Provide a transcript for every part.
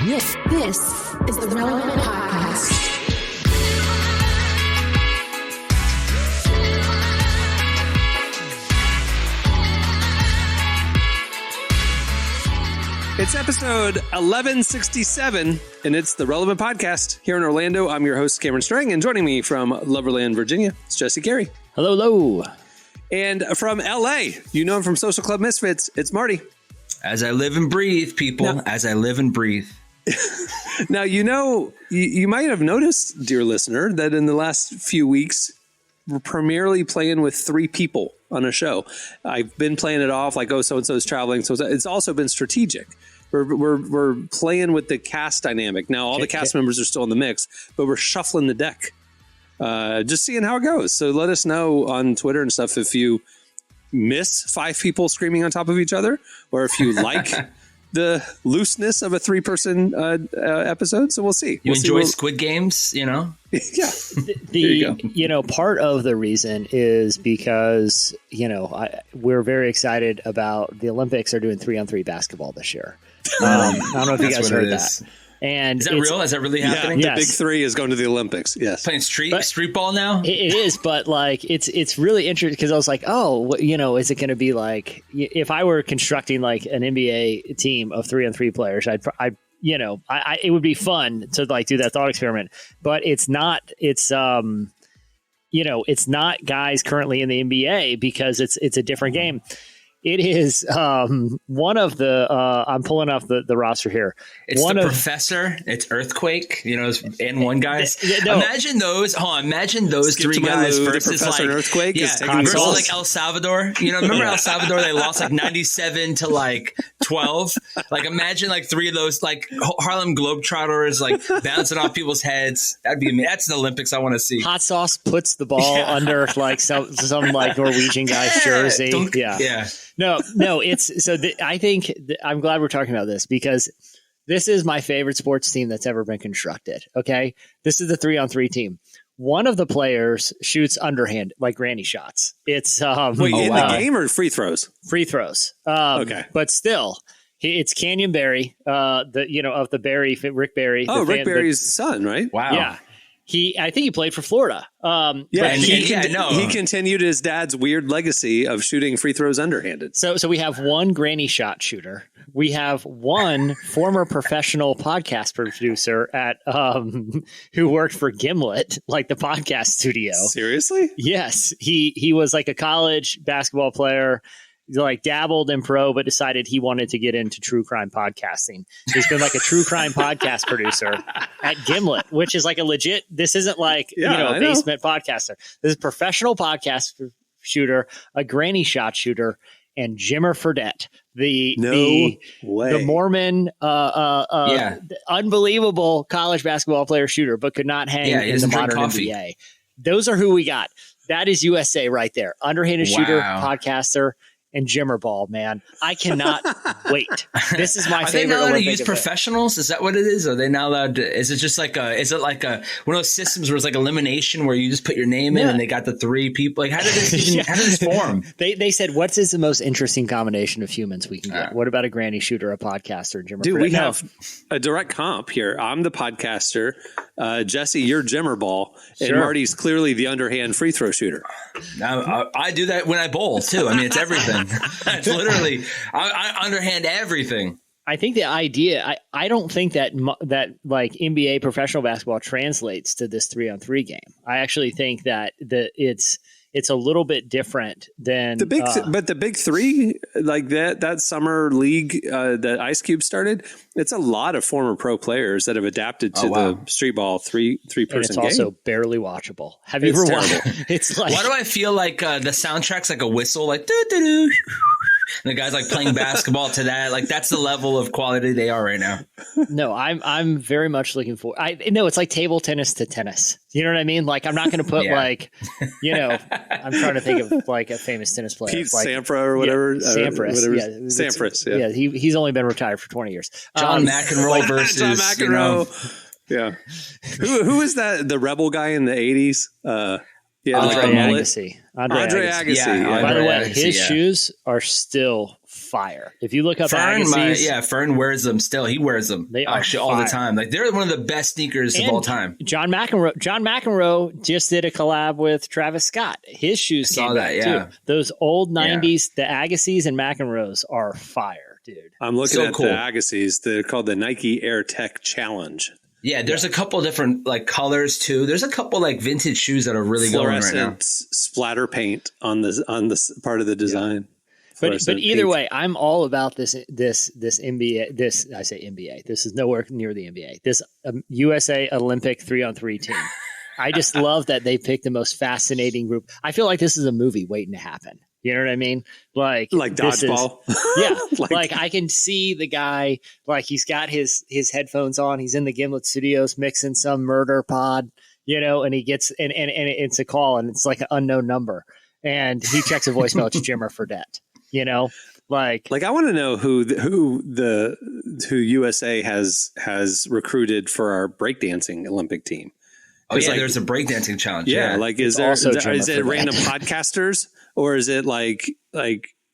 This is the Relevant Podcast. It's episode 1167, and it's the Relevant Podcast here in Orlando. I'm your host, Cameron Strang, and joining me from Loverland, Virginia, it's Jesse Carey. Hello, hello. And from LA, you know him from Social Club Misfits, it's Marty. As I live and breathe, people, Now, as I live and breathe. Now, you might have noticed, dear listener, that in the last few weeks, we're primarily playing with three people on a show. I've been playing it off like, oh, so-and-so is traveling. So it's also been strategic. We're playing with the cast dynamic. Now, all the cast members are still in the mix, but we're shuffling the deck. Just seeing how it goes. So let us know on Twitter and stuff if you miss five people screaming on top of each other, or if you like the looseness of a three-person episode. So we'll see. You enjoy Squid Games, you know? Yeah. Part of the reason is because, we're very excited about the Olympics are doing 3-on-3 basketball this year. I don't know if you guys heard that. And is that real? Is that really happening? Yeah, the big three is going to the Olympics. Yes. Playing street ball now? It is, but like it's really interesting because I was like, is it going to be like if I were constructing like an NBA team of 3-on-3 players, it would be fun to like do that thought experiment, but it's not. It's it's not guys currently in the NBA because it's a different game. It is one of the I'm pulling off the roster here. It's Professor. It's Earthquake. And one guys. Imagine those. Imagine those three guys versus like Earthquake. Versus like El Salvador. Remember El Salvador? They lost like 97 to like 12. Like imagine like three of those like Harlem Globetrotters like bouncing off people's heads. That'd be amazing. That's the Olympics I want to see. Hot Sauce puts the ball under like some like Norwegian guy's jersey. Yeah. No, I think I'm glad we're talking about this because this is my favorite sports team that's ever been constructed. Okay. This is the 3-on-3 team. One of the players shoots underhand, like granny shots. It's the game or free throws? Free throws. Okay. But still, it's Canyon Barry, of the Barry, Rick Barry. Oh, Rick Barry's son, right? Wow. Yeah. I think he played for Florida. He continued his dad's weird legacy of shooting free throws underhanded. So we have one granny shot shooter. We have one former professional podcast producer at who worked for Gimlet, like the podcast studio. Seriously? Yes. He was like a college basketball player. Like dabbled in pro, but decided he wanted to get into true crime podcasting. He's been like a true crime podcast producer at Gimlet, which is like a legit. This isn't like a basement podcaster. This is a professional podcast shooter, a granny shot shooter, and Jimmer Fredette, the Mormon, unbelievable college basketball player shooter, but could not hang in the modern NBA. Those are who we got. That is USA right there. Underhanded shooter, podcaster. And Jimmer Ball, man. I cannot wait. This is my favorite. Are they not allowed to use event. Professionals? Is that what it is? Are they not allowed to? Is it just like one of those systems where it's like elimination where you just put your name in and they got the three people? Like, how did this form? They said, what is the most interesting combination of humans we can get? What about a granny shooter, a podcaster, Jimmer? Dude, we have a direct comp here. I'm the podcaster. Jesse, you're Jimmer Ball. And Marty's clearly the underhand free throw shooter. I do that when I bowl, too. I mean, it's everything. It's literally, I underhand everything. I think the idea, I don't think that like NBA professional basketball translates to this 3-on-3 game. I actually think that it's a little bit different than the big, but the big three, like that summer league that Ice Cube started. It's a lot of former pro players that have adapted to the street ball three person game. It's also barely watchable. Have you ever watched? It's like, why do I feel like the soundtrack's like a whistle, like doo doo doo. And the guy's like playing basketball to that. Like that's the level of quality they are right now. No, I'm very much looking for. It's like table tennis to tennis. You know what I mean? Like I'm not going to put I'm trying to think of like a famous tennis player, Pete like, Sampras or whatever. Sampras, Sampras. Yeah, he's only been retired for 20 years. John McEnroe versus John McEnroe. Yeah. Who is that? The rebel guy in the 80s? Andre Agassi. Andre Agassi. By the way, his shoes are still fire. If you look up Fern, Agassiz, Fern wears them still. He wears them They are actually all the fire. time. Like they're one of the best sneakers of all time. John McEnroe just did a collab with Travis Scott. His shoes came back too. Those old 90s, the Agassiz and McEnroes are fire, dude. I'm looking So at cool. the Agassiz. They're called the Nike Air Tech Challenge. Yeah, there's a couple different like colors too. There's a couple like vintage shoes that are really going right now. Fluorescent splatter paint on this part of the design. But either pink. way, I'm all about this NBA. I say NBA. This is nowhere near the NBA. This USA Olympic 3-on-3 team. I just love that they picked the most fascinating group. I feel like this is a movie waiting to happen. You know what I mean? Like dodgeball. Yeah. like I can see the guy, like he's got his headphones on. He's in the Gimlet Studios mixing some murder pod, and he gets, and it's a call and it's like an unknown number. And he checks a voicemail. It's Jimmer Fredette, Like I want to know who USA has recruited for our breakdancing Olympic team. Oh yeah, there's a breakdancing challenge. Yeah, is it random that. podcasters or is it like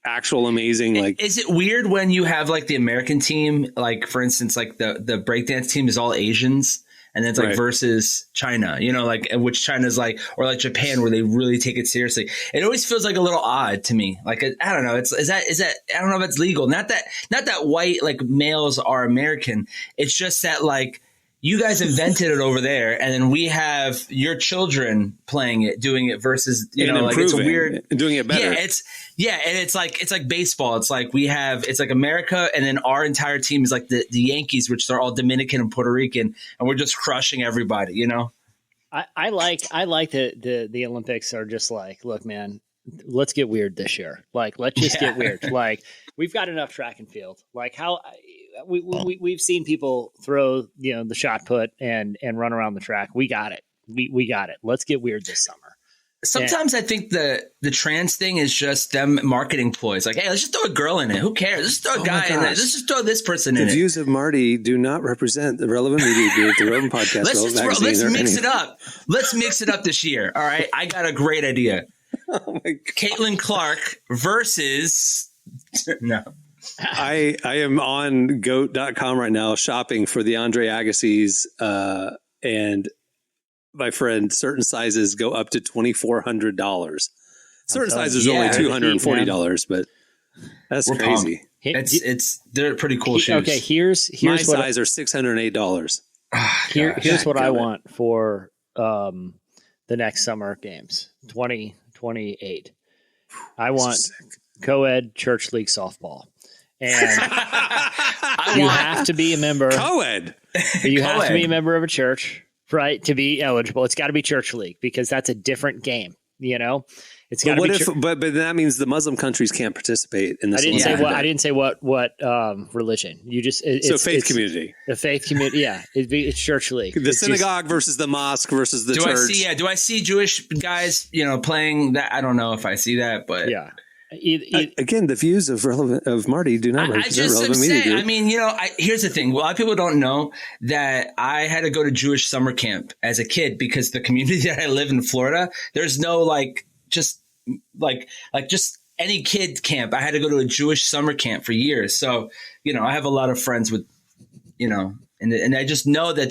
actual amazing Is it weird when you have like the American team, like for instance, like the breakdance team is all Asians and then it's like versus China, which China's like, or like Japan where they really take it seriously. It always feels like a little odd to me. Like I don't know, is that I don't know if it's legal. Not that white like males are American. It's just that like you guys invented it over there, and then we have your children playing it, doing it versus like it's a weird doing it better. And it's like baseball. It's like it's like America, and then our entire team is like the Yankees, which they're all Dominican and Puerto Rican, and we're just crushing everybody. I like the Olympics are just like, look, man, let's get weird this year. Like, let's just get weird. Like, we've got enough track and field. Like how we've seen people throw, the shot put and run around the track. We got it. We got it. Let's get weird this summer. Sometimes I think the trans thing is just them marketing ploys. Like, hey, let's just throw a girl in it. Who cares? Let's throw a guy in it. Let's just throw this person in it. The views of Marty do not represent the Relevant Media Group, the Relevant Podcast. Let's mix it up. Let's mix it up this year. All right. I got a great idea. Oh my God. Caitlin Clark versus no. I am on goat.com right now shopping for the Andre Agassiz and my friend, certain sizes go up to $2,400. Certain sizes are only $240, but that's We're crazy. They're pretty cool shoes. Okay, here's My what size are $608. here's what I want for the next summer games, 2028. I want co-ed church league softball. And you have to be a member. Co-ed. You have to be a member of a church, right, to be eligible. It's got to be church league because that's a different game. It's got to be. But that means the Muslim countries can't participate in this. I didn't say what religion. You just faith community. The faith community. Yeah, it's church league. The synagogue versus the mosque versus the church. Do I see Jewish guys, playing that? I don't know if I see that, but yeah. Again, the views of Marty do not represent Relevant Media Group. I mean, here's the thing. A lot of people don't know that I had to go to Jewish summer camp as a kid because the community that I live in Florida, there's no just any kid camp. I had to go to a Jewish summer camp for years. So, I have a lot of friends with, and I just know that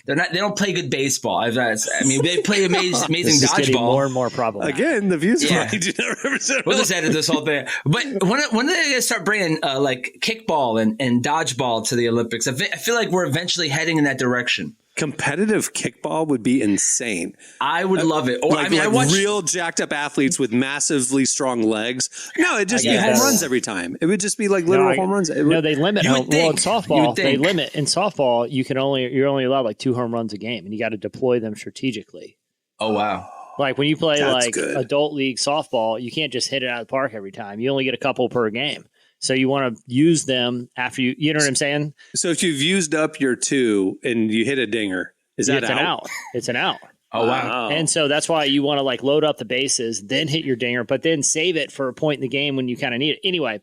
they don't play good baseball. They play amazing dodgeball. More and more problematic. Again, the views of Marty do not represent. We'll just edit this whole thing. But when are they going to start bringing kickball and dodgeball to the Olympics? I feel like we're eventually heading in that direction. Competitive kickball would be insane. I would love it. Or I watch real jacked up athletes with massively strong legs. No, it'd just be home runs every time. It would just be like literal home runs. They limit. In softball, they limit. In softball, you're only allowed 2 home runs a game, and you got to deploy them strategically. Oh wow! Like when you play good. adult league softball, you can't just hit it out of the park every time. You only get a couple per game. So you want to use them after you know what I'm saying? So if you've used up your 2 and you hit a dinger, is that out? It's an out. Oh, wow. And so that's why you want to load up the bases, then hit your dinger, but then save it for a point in the game when you kind of need it. Anyway,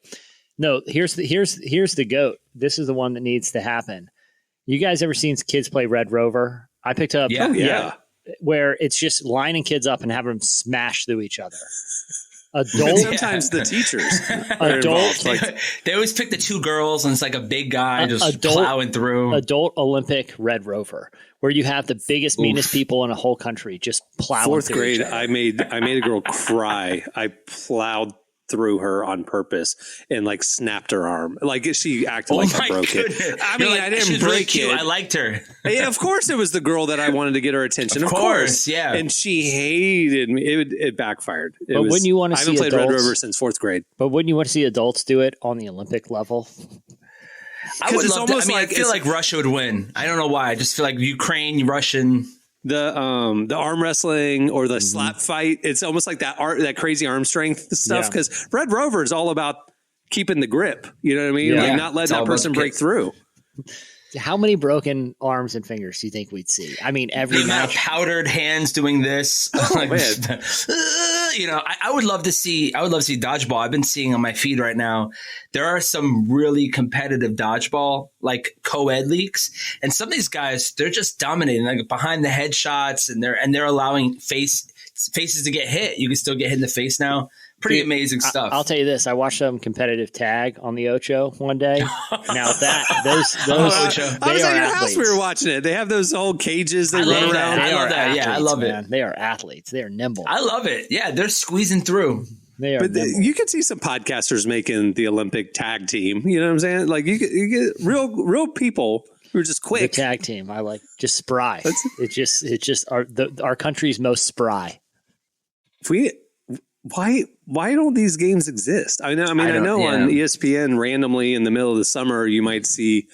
no, here's the GOAT. This is the one that needs to happen. You guys ever seen kids play Red Rover? I picked up. Yeah. Where it's just lining kids up and having them smash through each other. Adult, sometimes the teachers are adult, involved. Like, They always pick the two girls, and it's like a big guy just plowing through. adult Olympic Red Rover, where you have the biggest, meanest people in a whole country just plowing. fourth through grade, each other. I made a girl cry. I plowed through her on purpose and like snapped her arm. Like she acted like I broke it. I mean, I didn't break really cute. it. I liked her. Yeah, of course it was the girl that I wanted to get her attention. Of course, yeah. And she hated me. It backfired. But wouldn't you want to see I haven't played Red adults- Rover since fourth grade. But wouldn't you want to see adults do it on the Olympic level? I would it's love to. I almost mean, I like feel it's- like Russia would win. I don't know why. I just feel like Ukraine, Russian. The arm wrestling or the slap fight, it's almost like that crazy arm strength stuff, Yeah. because Red Rover is all about keeping the grip. You know what I mean? Yeah. Like not letting It's all that about person the break kick. through. How many broken arms and fingers do you think we'd see? I mean, every The amount of match. powdered hands doing this. man. I would love to see dodgeball. I've been seeing on my feed right now. There are some really competitive dodgeball, like co-ed leagues, and some of these guys, they're just dominating, like behind the head shots, and they're allowing faces to get hit. You can still get hit in the face now. Pretty amazing stuff. I'll tell you this: I watched some competitive tag on the Ocho one day. Now those Ocho. I was they at are your house. athletes. We were watching it. They have those old cages they I run love around. that. I They love are that. Yeah, I athletes, love it. man. They are athletes. They are nimble. I love it. Yeah, they're squeezing through. They are But nimble. you could see some podcasters making the Olympic tag team. You know what I'm saying? Like you get real people who are just The quick. tag team. I like just spry. It's just our country's most spry. Why don't these games exist? I know on ESPN randomly in the middle of the summer you might see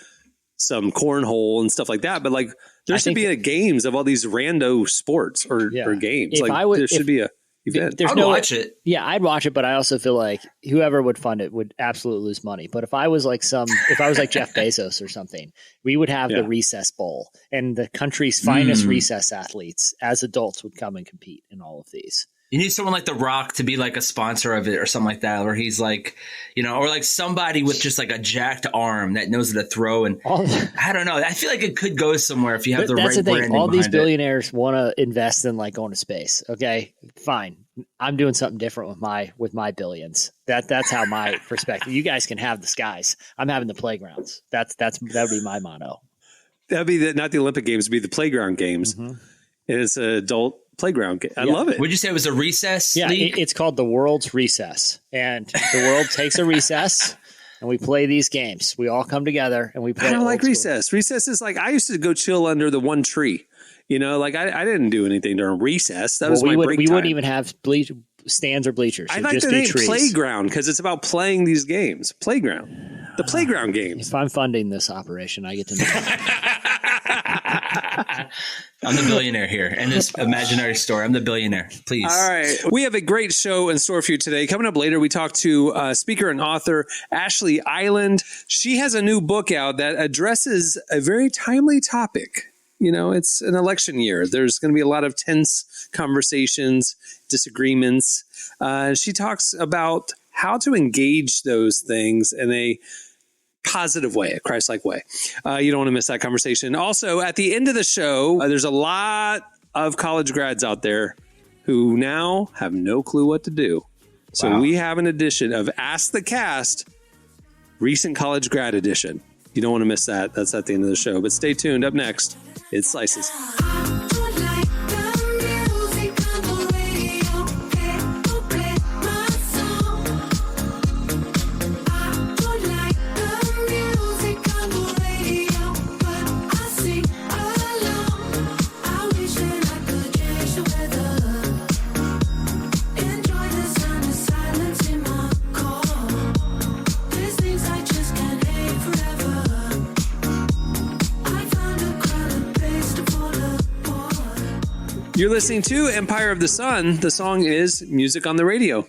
some cornhole and stuff like that, but like there should be games of all these rando sports or games. If like I would- there should be a event. There's I'd no watch it. Yeah, I'd watch it, but I also feel like whoever would fund it would absolutely lose money. But if I was like Jeff Bezos or something, we would have the recess bowl, and the country's finest recess athletes as adults would come and compete in all of these. You need someone like The Rock to be like a sponsor of it or something like that, where he's like, or like somebody with just like a jacked arm that knows how to throw. And I don't know. I feel like it could go somewhere if you have the That's right the thing. branding All these behind it. billionaires want to invest in like going to space. Okay, fine. I'm doing something different with my billions. That's how my perspective. You guys can have the skies. I'm having the playgrounds. That would be my motto. That'd be not the Olympic Games, it'd be the playground games. And it's an adult playground game. I love it. Would you say it was a recess Yeah, league? it's called the World's Recess, and the world takes a recess, and we play these games. We all come together and we play. I don't old like school. recess. Recess is like I used to go chill under the one tree. Like I didn't do anything during recess. That was my break we time. wouldn't even have stands or bleachers. I It'd like just the be name trees. playground because it's about playing these games. Playground, the playground games. If I'm funding this operation, I get to know. I'm the billionaire here in this imaginary story. I'm the billionaire. Please. All right. We have a great show in store for you today. Coming up later, we talk to speaker and author Ashlee Eiland. She has a new book out that addresses a very timely topic. It's an election year. There's going to be a lot of tense conversations, disagreements. She talks about how to engage those things in a positive way, a Christ-like way. You don't want to miss that conversation. Also, at the end of the show, there's a lot of college grads out there who now have no clue what to do. So we have an edition of Ask the Cast, recent college grad edition. You don't want to miss that. That's at the end of the show. But stay tuned. Up next, it's Slices. You're listening to Empire of the Sun. The song is Music on the Radio.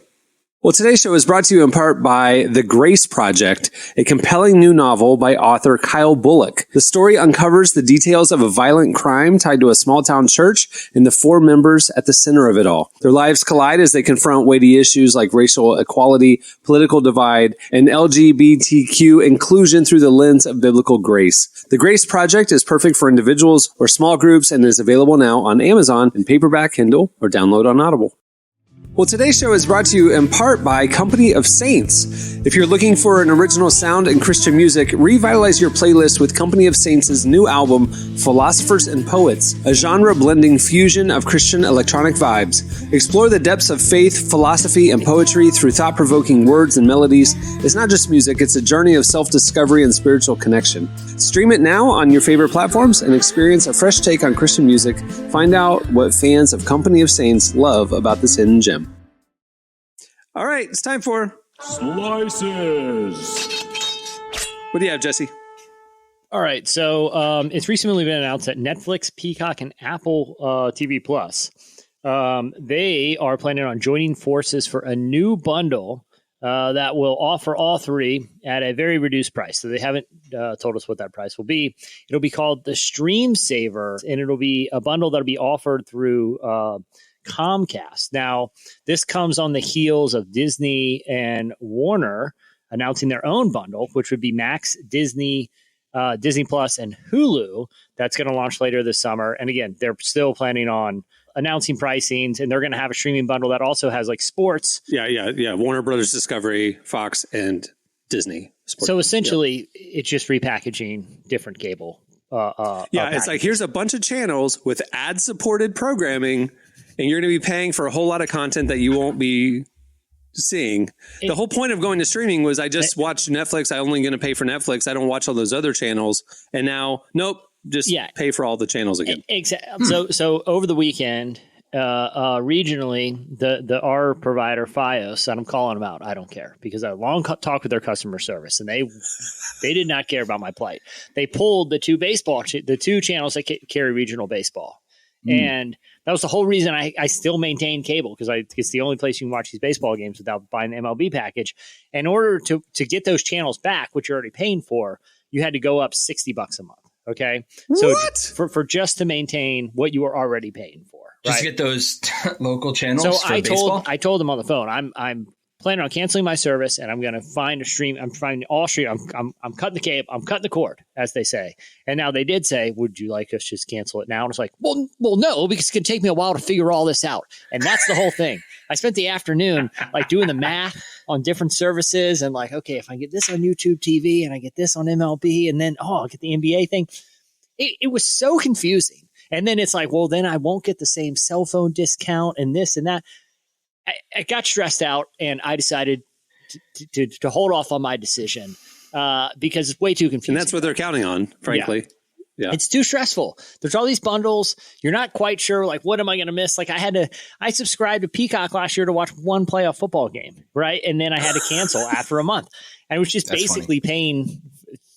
Well, today's show is brought to you in part by The Grace Project, a compelling new novel by author Kyle Bullock. The story uncovers the details of a violent crime tied to a small-town church and the four members at the center of it all. Their lives collide as they confront weighty issues like racial equality, political divide, and LGBTQ inclusion through the lens of biblical grace. The Grace Project is perfect for individuals or small groups and is available now on Amazon in paperback, Kindle, or download on Audible. Well, today's show is brought to you in part by Company of Saints. If you're looking for an original sound in Christian music, revitalize your playlist with Company of Saints' new album, Philosophers and Poets, a genre-blending fusion of Christian electronic vibes. Explore the depths of faith, philosophy, and poetry through thought-provoking words and melodies. It's not just music, it's a journey of self-discovery and spiritual connection. Stream it now on your favorite platforms and experience a fresh take on Christian music. Find out what fans of Company of Saints love about this hidden gem. All right, it's time for Slices. What do you have, Jesse? All right, so it's recently been announced that Netflix, Peacock, and Apple TV Plus, they are planning on joining forces for a new bundle that will offer all three at a very reduced price. So they haven't told us what that price will be. It'll be called the Stream Saver, and it'll be a bundle that'll be offered through Comcast. Now, this comes on the heels of Disney and Warner announcing their own bundle, which would be Max, Disney, Disney Plus, and Hulu. That's going to launch later this summer. And again, they're still planning on announcing pricings, and they're going to have a streaming bundle that also has like sports. Yeah. Warner Brothers Discovery, Fox, and Disney. Sports. So essentially, it's just repackaging different cable. It's like, here's a bunch of channels with ad-supported programming, and you're going to be paying for a whole lot of content that you won't be seeing. The whole point of going to streaming was I just watched Netflix. I'm only going to pay for Netflix. I don't watch all those other channels. And now, nope, just pay for all the channels again. Exactly. So over the weekend, regionally, our provider, Fios, and I'm calling them out. I don't care because I had a long talk with their customer service, and they did not care about my plight. They pulled the two channels that carry regional baseball. And that was the whole reason I still maintain cable, because it's the only place you can watch these baseball games without buying the MLB package. In order to get those channels back, which you're already paying for, you had to go up $60 a month. Okay. What? So for just to maintain what you were already paying for. Just right? to get those local channels. So for baseball? I told them on the phone, I'm planning on canceling my service, and I'm going to find a stream. I'm finding all stream. I'm cutting the cable. I'm cutting the cord, as they say. And now they did say, "Would you like us to just cancel it now?" And it's like, well, no, because it's going to take me a while to figure all this out. And that's the whole thing. I spent the afternoon like doing the math on different services, and like, okay, if I get this on YouTube TV and I get this on MLB, and then I'll get the NBA thing. It was so confusing. And then it's like, well, then I won't get the same cell phone discount and this and that. I got stressed out, and I decided to hold off on my decision because it's way too confusing. And that's what they're counting on, frankly. Yeah. It's too stressful. There's all these bundles. You're not quite sure, like, what am I going to miss? Like, I subscribed to Peacock last year to watch one playoff football game, right? And then I had to cancel after a month. And it was just basically paying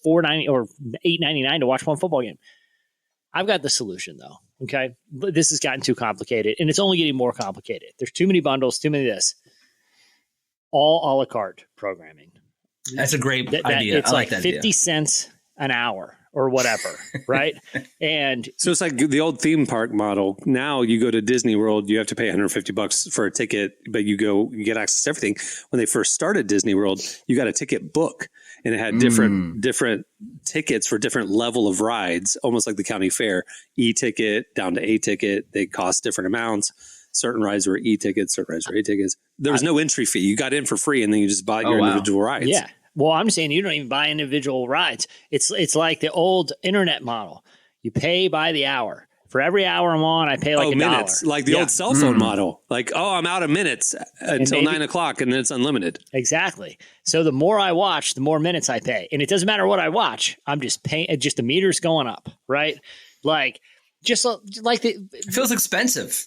$4.90 or $8.99 to watch one football game. I've got the solution, though. Okay. But this has gotten too complicated, and it's only getting more complicated. There's too many bundles, too many of this. All a la carte programming. That's a great idea. It's like 50 cents an hour or whatever, right? And so it's like the old theme park model. Now you go to Disney World, you have to pay $150 for a ticket, but you get access to everything. When they first started Disney World, you got a ticket book, and it had different tickets for different level of rides, almost like the county fair. E-ticket down to A-ticket. They cost different amounts. Certain rides were E-tickets, certain rides were A-tickets. There was no entry fee. You got in for free, and then you just bought your individual rides. Yeah. Well, I'm saying you don't even buy individual rides. It's like the old internet model. You pay by the hour. For every hour I'm on, I pay like minutes, $1. Like the old cell phone model. Like, I'm out of minutes until 9 o'clock, and then it's unlimited. Exactly. So the more I watch, the more minutes I pay. And it doesn't matter what I watch. I'm just paying. Just the meter's going up, right? Like, just like it feels expensive.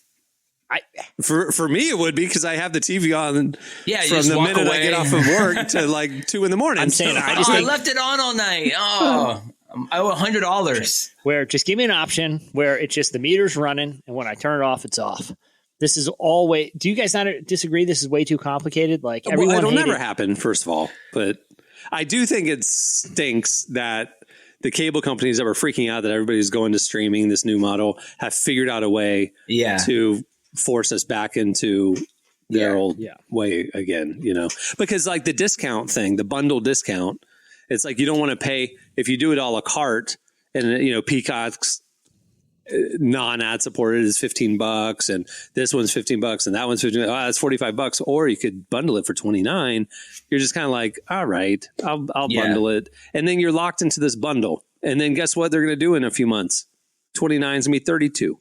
For me, it would be because I have the TV on. Yeah, from the minute I get off of work to like 2 in the morning. I'm saying I left it on all night. I owe $100. Where just give me an option where it's just the meter's running, and when I turn it off, it's off. This is always. Do you guys not disagree? This is way too complicated. Like everyone, it'll never happen. First of all, but I do think it stinks that the cable companies that were freaking out that everybody's going to streaming this new model have figured out a way to force us back into their old way again, because like the discount thing, the bundle discount, it's like you don't want to pay if you do it a la carte and Peacock's non-ad supported is $15, and this one's $15, and that one's $15. Oh, that's $45. Or you could bundle it for $29. You're just kind of like, all right, I'll bundle it, and then you're locked into this bundle. And then guess what they're going to do in a few months? 29 is going to be 32.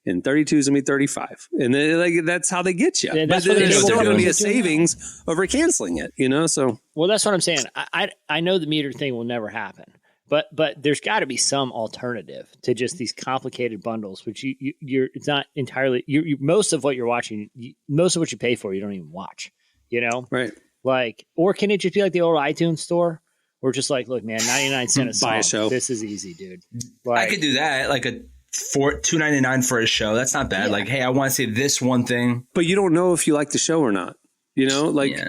And 32 is going to be 35. And then, like, that's how they get you. Yeah, but there's still going to be a savings over canceling it, you know? So, well, that's what I'm saying. I know the meter thing will never happen, but there's got to be some alternative to just these complicated bundles, which you're it's not entirely, you most of what you're watching, most of what you pay for, you don't even watch, you know? Right. Like, or can it just be like the old iTunes store? We're just like, look, man, 99 cents a song. Buy a show. This is easy, dude. Like, I could do that, like $2.99 for a show. That's not bad. Yeah. Like, hey, I want to see this one thing. But you don't know if you like the show or not. You know, like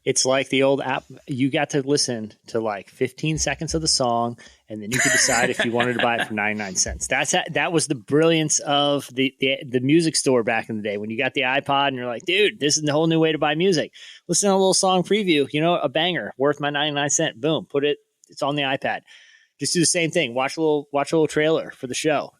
it's like the old app. You got to listen to like 15 seconds of the song, and then you could decide if you wanted to buy it for 99 cents. That was the brilliance of the music store back in the day when you got the iPod and you're like, dude, this is the whole new way to buy music. Listen to a little song preview, you know, a banger worth my 99 cent. Boom, it's on the iPad. Just do the same thing. Watch a little trailer for the show.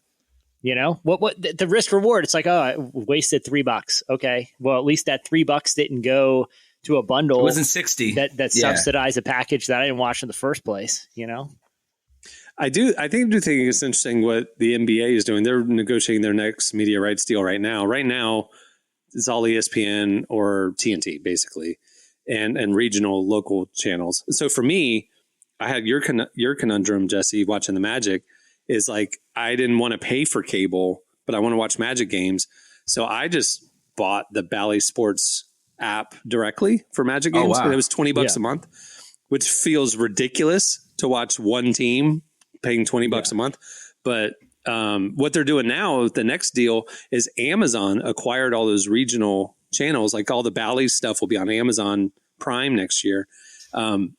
You know what the risk reward? It's like, oh, I wasted $3. Okay, well, at least that $3 didn't go to a bundle. It wasn't 60 that subsidized a package that I didn't watch in the first place. You know, I do think it's interesting what the NBA is doing. They're negotiating their next media rights deal right now. Right now, it's all ESPN or TNT basically, and regional local channels. So for me, I had your conundrum, Jesse, watching the Magic. Is like, I didn't want to pay for cable, but I want to watch Magic games. So I just bought the Bally Sports app directly for Magic games. Oh, wow. And it was $20 a month, which feels ridiculous to watch one team paying $20 a month. But what they're doing now, the next deal is Amazon acquired all those regional channels. Like all the Bally stuff will be on Amazon Prime next year. And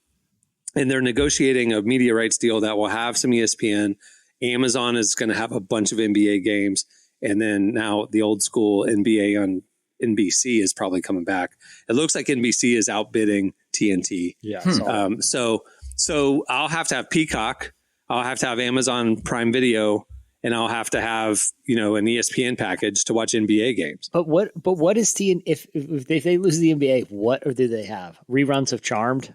they're negotiating a media rights deal that will have some ESPN. Amazon is going to have a bunch of NBA games. And then now the old school NBA on NBC is probably coming back. It looks like NBC is outbidding TNT. Yeah. So I'll have to have Peacock. I'll have to have Amazon Prime Video, and I'll have to have, you know, an ESPN package to watch NBA games. But what is if they lose the NBA, what do they have? Reruns of Charmed?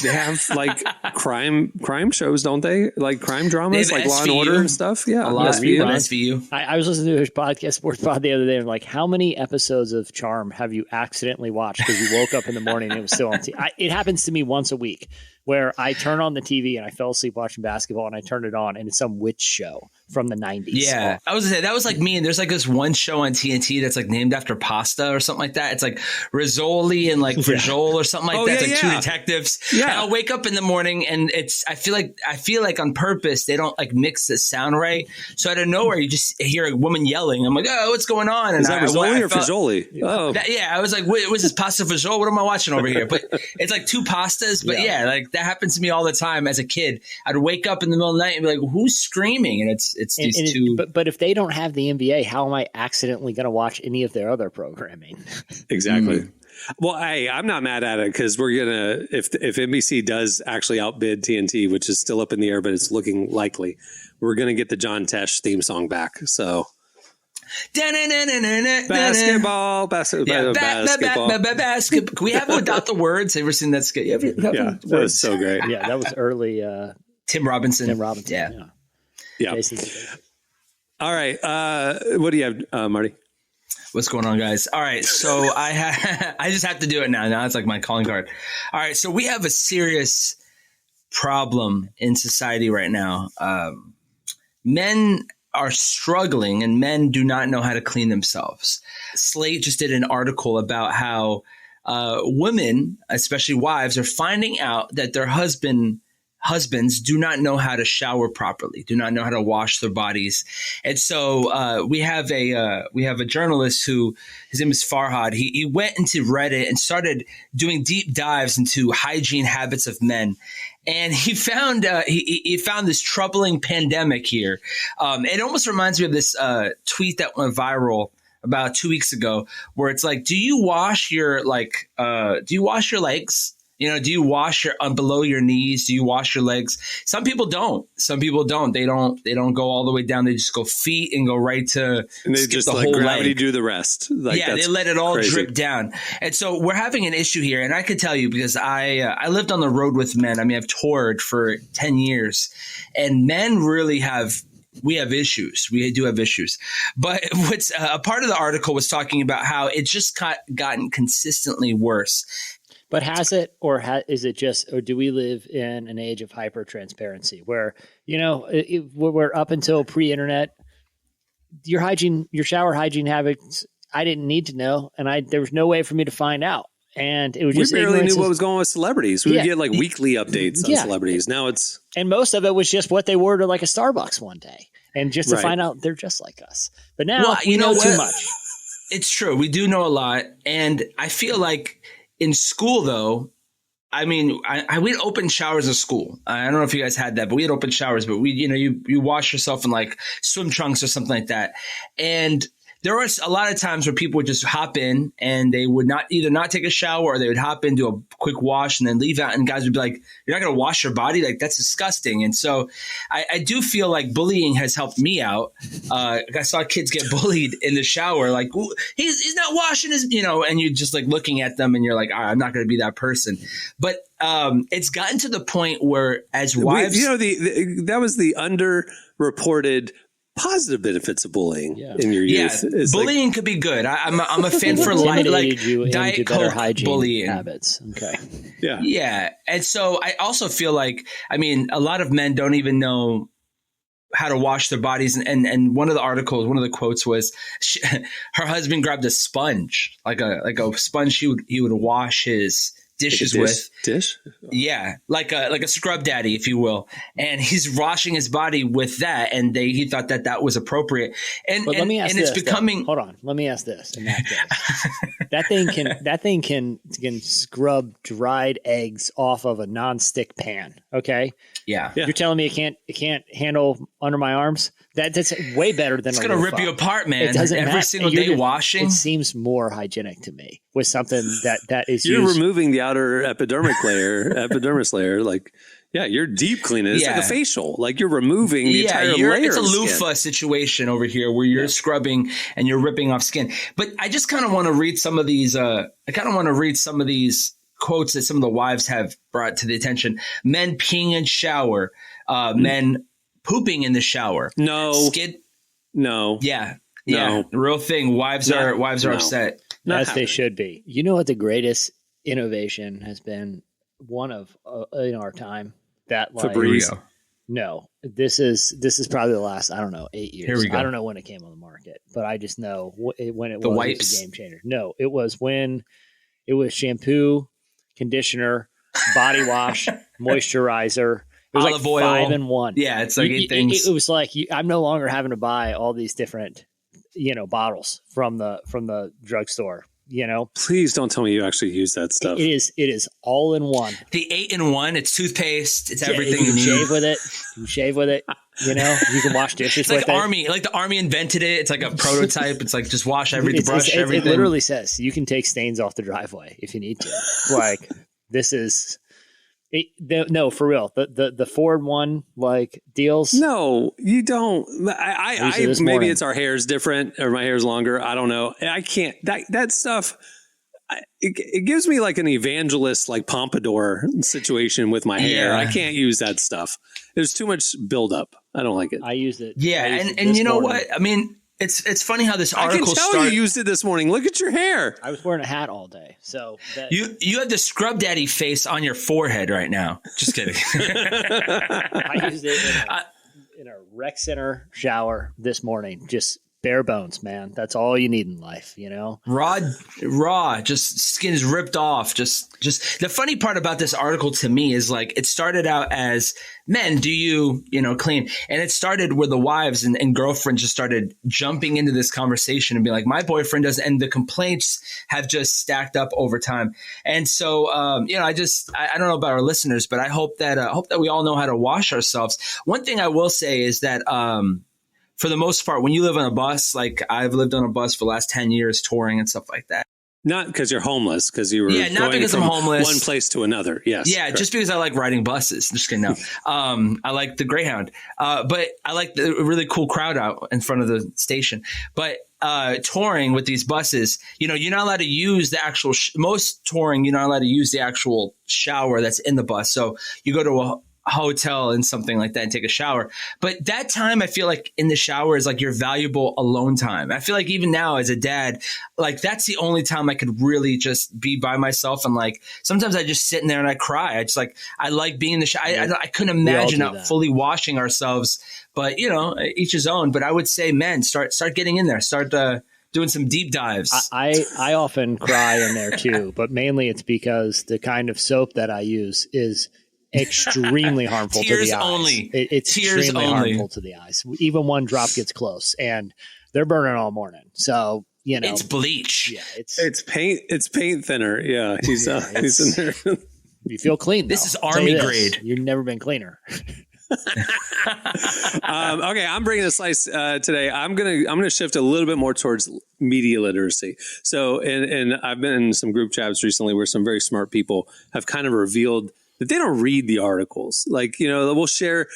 They have like crime shows, don't they? Like crime dramas, like Law and Order and stuff. Yeah, a lot of SVU. I was listening to his podcast, Sports Pod, the other day, and like, how many episodes of Charm have you accidentally watched because you woke up in the morning and it was still on TV? It happens to me once a week where I turn on the TV and I fell asleep watching basketball and I turned it on and it's some witch show from the 90s. Yeah, I was gonna say that was like me. And there's like this one show on TNT that's like named after pasta or something like that. It's like Rizzoli and like Frajol or something like that. It's like two detectives. Yeah, and I'll wake up in the morning and I feel like on purpose they don't like mix the sound right. So out of nowhere you just hear a woman yelling. I'm like, oh, what's going on? And is that Rizzoli or Frajoli? Oh, I was like, what was this pasta Frajol? What am I watching over here? But it's like two pastas. But like that happens to me all the time as a kid. I'd wake up in the middle of the night and be like, who's screaming? And it's these two. But if they don't have the NBA, how am I accidentally going to watch any of their other programming? Exactly. Well, hey, I'm not mad at it because we're going to, if NBC does actually outbid TNT, which is still up in the air, but it's looking likely, we're going to get the John Tesh theme song back. So. Basketball. Basketball. Can we have it without the words? Have you ever seen that skit? Yeah, that was so great. Yeah, that was early. Tim Robinson. Yeah. All right. What do you have, Marty? What's going on, guys? All right. So I just have to do it now. Now it's like my calling card. All right. So we have a serious problem in society right now. Men are struggling and men do not know how to clean themselves. Slate just did an article about how women, especially wives, are finding out that their husbands do not know how to shower properly, do not know how to wash their bodies. And so we have a journalist who, his name is Farhad. He went into Reddit and started doing deep dives into hygiene habits of men. And he found he found this troubling pandemic here. It almost reminds me of this tweet that went viral about 2 weeks ago, where it's like, do you wash your legs Do you wash your below your knees? Do you wash your legs? Some people don't. They don't go all the way down. They just go feet and go right to and they skip just the let whole gravity leg. do the rest. They let it all crazy. drip down. And so we're having an issue here. And I could tell you because I lived on the road with men. I mean, I've toured for 10 years, and men really we have issues. We do have issues. But what's a part of the article was talking about how it's just gotten consistently worse. But has it, or is it just, or do we live in an age of hyper transparency where, we're up until pre-internet, your shower hygiene habits, I didn't need to know. And there was no way for me to find out. And it was just, we barely knew what was going on with celebrities. We would get like weekly updates on celebrities. Now and most of it was just what they wore to like a Starbucks one day. And just to find out they're just like us. But now we know too much. It's true. We do know a lot. And I feel like, in school, though, I mean, we had open showers at school. I don't know if you guys had that, but we had open showers. But you wash yourself in like swim trunks or something like that. And there was a lot of times where people would just hop in and they would either not take a shower, or they would hop in, do a quick wash, and then leave out. And guys would be like, "You're not going to wash your body? Like, that's disgusting." And so I do feel like bullying has helped me out. I saw kids get bullied in the shower, like, he's not washing his, and you're just like looking at them and you're like, I'm not going to be that person. But it's gotten to the point where as wives, that was the underreported positive benefits of bullying in your youth. Yeah, bullying could be good. I'm a fan for like Diet Coke hygiene bullying habits. Okay. Yeah. And so I also feel like, I mean, a lot of men don't even know how to wash their bodies. And one of the quotes was her husband grabbed a sponge, like a sponge he would wash his dishes with. Yeah, like a scrub daddy, if you will. And he's washing his body with that, and he thought that was appropriate. And let me ask and this, it's becoming. Hold on, let me ask this. In that case, that thing can scrub dried eggs off of a non-stick pan. Okay. Yeah. You're telling me it can't handle under my arms? That's way better than it's going to rip you apart, man. It doesn't every matter. single day washing. It seems more hygienic to me with something that is. You're removing the outer epidermis layer. Like, you're deep cleaning. It's like a facial. Like you're removing the entire layer. It's a of loofah situation over here where you're scrubbing and you're ripping off skin. But I just kind of want to read some of these. Quotes that some of the wives have brought to the attention. Men peeing in shower. Men pooping in the shower. No. No. Yeah. Yeah. No. Real thing. Wives are upset. As they should be. You know what the greatest innovation has been? One of in our time that like Febreze. No, this is probably the last 8 years. Here we go. I don't know when it came on the market, but I just know when it was a game changer. No, it was when it was shampoo, conditioner, body wash, moisturizer. It was olive like oil. 5 in 1. Yeah, it's like 8 things. It was like I'm no longer having to buy all these different, bottles from the drugstore. Please don't tell me you actually use that stuff. It is all in one. The 8 in 1. It's toothpaste. It's everything you need. Shave with it. You shave with it. You can wash dishes with it. Like the army invented it. It's like a prototype. It's like just wash everything, everything. It literally says you can take stains off the driveway if you need to. Like this is. No, for real. The 4-in-1 like deals. No, you don't. I maybe morning. It's our hair's different or my hair's longer. I don't know. I can't. That stuff. It gives me like an evangelist, like pompadour situation with my hair. Yeah. I can't use that stuff. There's too much buildup. I don't like it. I used it. Yeah, and you know what? I mean, it's funny how this article I can tell you used it this morning. Look at your hair. I was wearing a hat all day, so you have the scrub daddy face on your forehead right now. Just kidding. I used it in a rec center shower this morning. Just bare bones, man. That's all you need in life, Raw, just skin's ripped off. Just the funny part about this article to me is like it started out as men, do you clean? And it started where the wives and girlfriends just started jumping into this conversation and be like, my boyfriend does, and the complaints have just stacked up over time. And so, I don't know about our listeners, but I hope that we all know how to wash ourselves. One thing I will say is that, for the most part, when you live on a bus, like I've lived on a bus for the last 10 years touring and stuff like that, Not because you're homeless, because you were not going because from I'm homeless. one place to another. Yes. Yeah, correct. Just because I like riding buses. Just kidding. No. I like the Greyhound, but I like the really cool crowd out in front of the station. But touring with these buses, you're not allowed to use the actual most touring. You're not allowed to use the actual shower that's in the bus. So you go to a hotel and something like that and take a shower. But that time I feel like in the shower is like your valuable alone time. I feel like even now as a dad, like that's the only time I could really just be by myself. And like, sometimes I just sit in there and I cry. I like being in the shower. I couldn't imagine not fully washing ourselves, but each his own. But I would say, men, start getting in there, start doing some deep dives. I often cry in there too, but mainly it's because the kind of soap that I use is extremely harmful to the eyes. Only. It's Tears extremely only. harmful to the eyes. Even one drop gets close, and they're burning all morning. So it's bleach. Yeah, it's paint. It's paint thinner. Yeah, he's in there. You feel clean. This is army grade. You've never been cleaner. Okay, I'm bringing a slice today. I'm gonna shift a little bit more towards media literacy. So, and I've been in some group chats recently where some very smart people have kind of revealed that they don't read the articles. Like, we'll share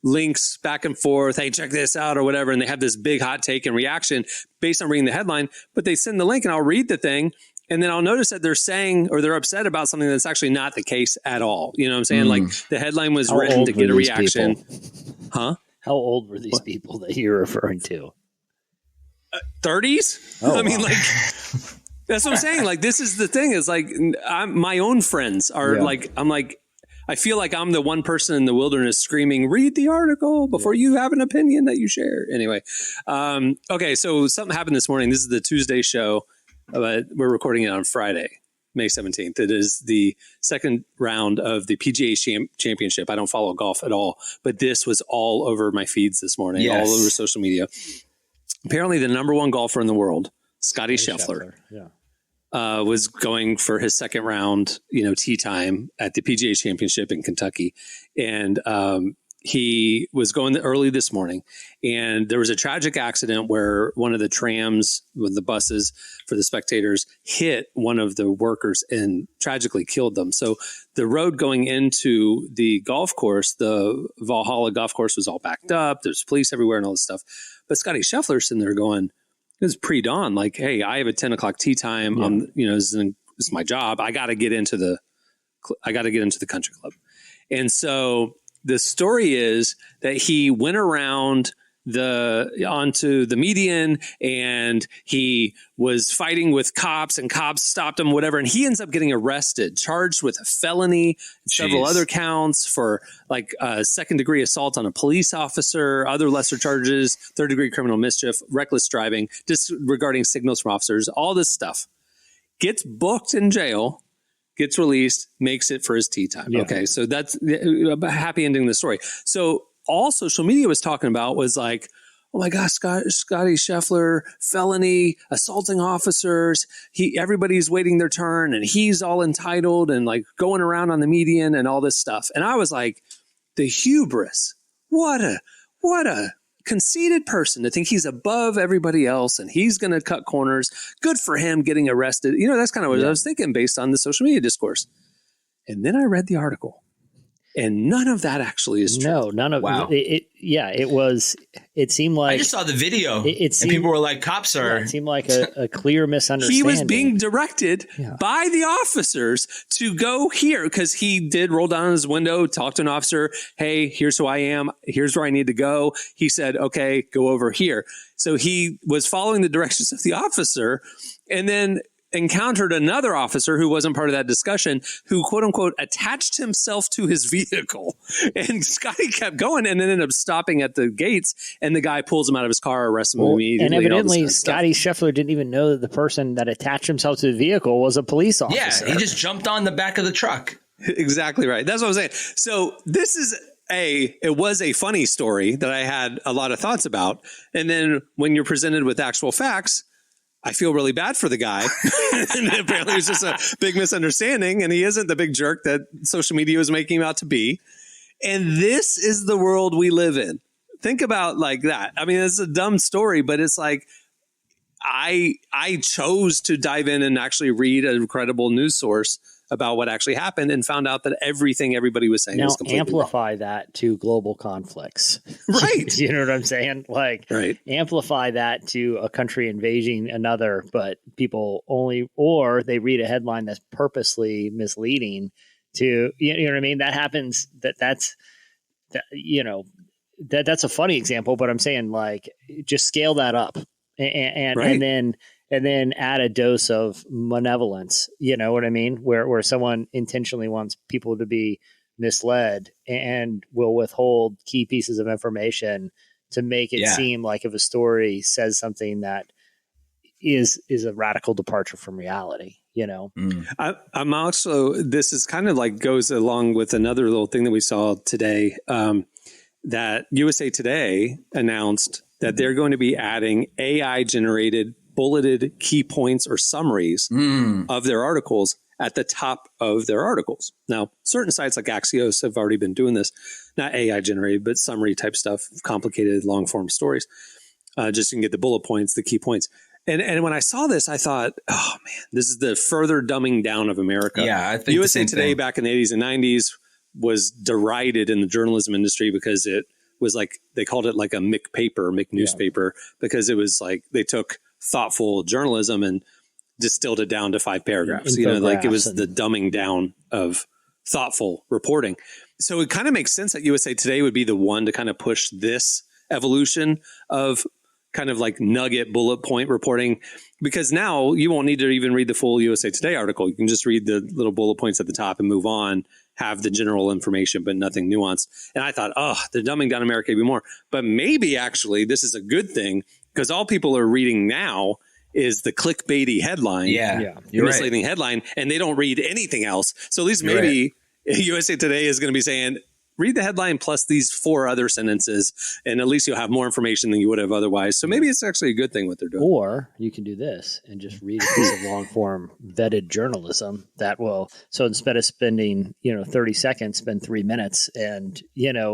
links back and forth. Hey, check this out or whatever. And they have this big hot take and reaction based on reading the headline, but they send the link and I'll read the thing. And then I'll notice that they're saying, or they're upset about something that's actually not the case at all. You know what I'm saying? Like the headline was written to get a reaction. Huh? How old were these people that you're referring to? 30s? Oh, I mean, like... That's what I'm saying. Like, this is the thing is like, my own friends are I feel like I'm the one person in the wilderness screaming, read the article before you have an opinion that you share. Anyway. Okay. So something happened this morning. This is the Tuesday show, but we're recording it on Friday, May 17th. It is the second round of the PGA Championship. I don't follow golf at all, but this was all over my feeds this morning, all over social media. Apparently the number one golfer in the world, Scottie Scheffler. Was going for his second round, tee time at the PGA Championship in Kentucky. And he was going early this morning. And there was a tragic accident where one of the trams with the buses for the spectators hit one of the workers and tragically killed them. So the road going into the golf course, the Valhalla golf course, was all backed up. There's police everywhere and all this stuff. But Scottie Scheffler's sitting there going, it was pre-dawn. Like, hey, I have a 10 o'clock tea time. This is my job. I got to get into the country club. And so the story is that he went around onto the median and he was fighting with cops and cops stopped him, whatever. And he ends up getting arrested, charged with a felony, several other counts for like second degree assault on a police officer, other lesser charges, third degree criminal mischief, reckless driving, disregarding signals from officers, all this stuff. Gets booked in jail, gets released, makes it for his tea time. Yeah. Okay. So that's a happy ending of the story. So all social media was talking about was like, oh my gosh, Scottie Scheffler, felony, assaulting officers. Everybody's waiting their turn and he's all entitled and like going around on the median and all this stuff. And I was like, the hubris, what a conceited person to think he's above everybody else and he's going to cut corners. Good for him getting arrested. That's kind of what I was thinking based on the social media discourse. And then I read the article. And none of that actually is true. No, none of it. It seemed like I just saw the video. And people were like, "Cops are." It seemed like a clear misunderstanding. He was being directed by the officers to go here because he did roll down his window, talk to an officer. Hey, here's who I am. Here's where I need to go. He said, "Okay, go over here." So he was following the directions of the officer, and then encountered another officer who wasn't part of that discussion who quote unquote attached himself to his vehicle, and Scottie kept going and then ended up stopping at the gates and the guy pulls him out of his car, arrests him immediately. And evidently Scottie Scheffler didn't even know that the person that attached himself to the vehicle was a police officer. Yeah, he just jumped on the back of the truck. Exactly right. That's what I'm saying. So this is it was a funny story that I had a lot of thoughts about. And then when you're presented with actual facts, I feel really bad for the guy. And apparently it's just a big misunderstanding and he isn't the big jerk that social media is making him out to be. And this is the world we live in. Think about like that. I mean, it's a dumb story, but it's like, I chose to dive in and actually read a credible news source about what actually happened and found out that everything everybody was saying was completely amplify wrong. that to global conflicts. Right. You know what I'm saying? Like, right. Amplify that to a country invading another, but people only, or they read a headline that's purposely misleading to, you know what I mean? That happens. That's a funny example, but I'm saying, like, just scale that up and Right. and then add a dose of malevolence. You know what I mean? Where someone intentionally wants people to be misled and will withhold key pieces of information to make it seem like if a story says something that is a radical departure from reality. You know, I'm also, this is kind of like goes along with another little thing that we saw today, that USA Today announced that they're going to be adding AI generated bulleted key points or summaries of their articles at the top of their articles. Now, certain sites like Axios have already been doing this, not AI generated, but summary type stuff, complicated long form stories. Just so you can get the bullet points, the key points. And when I saw this, I thought, oh man, this is the further dumbing down of America. Yeah, I think USA Today back in the 80s and 90s was derided in the journalism industry because it was like, they called it like a Mick newspaper, because it was like they took thoughtful journalism and distilled it down to 5 paragraphs. You know, like it was the dumbing down of thoughtful reporting. So it kind of makes sense that USA Today would be the one to kind of push this evolution of kind of like nugget bullet point reporting, because now you won't need to even read the full USA Today article. You can just read the little bullet points at the top and move on, have the general information, but nothing nuanced. And I thought, oh, they're dumbing down America even more. But maybe actually this is a good thing, because all people are reading now is the clickbaity headline, you're misleading headline, and they don't read anything else. So at least maybe USA Today is going to be saying, read the headline plus these 4 other sentences, and at least you'll have more information than you would have otherwise. So maybe it's actually a good thing what they're doing. Or you can do this and just read a piece of long form vetted journalism that will, so instead of spending, 30 seconds, spend 3 minutes. And,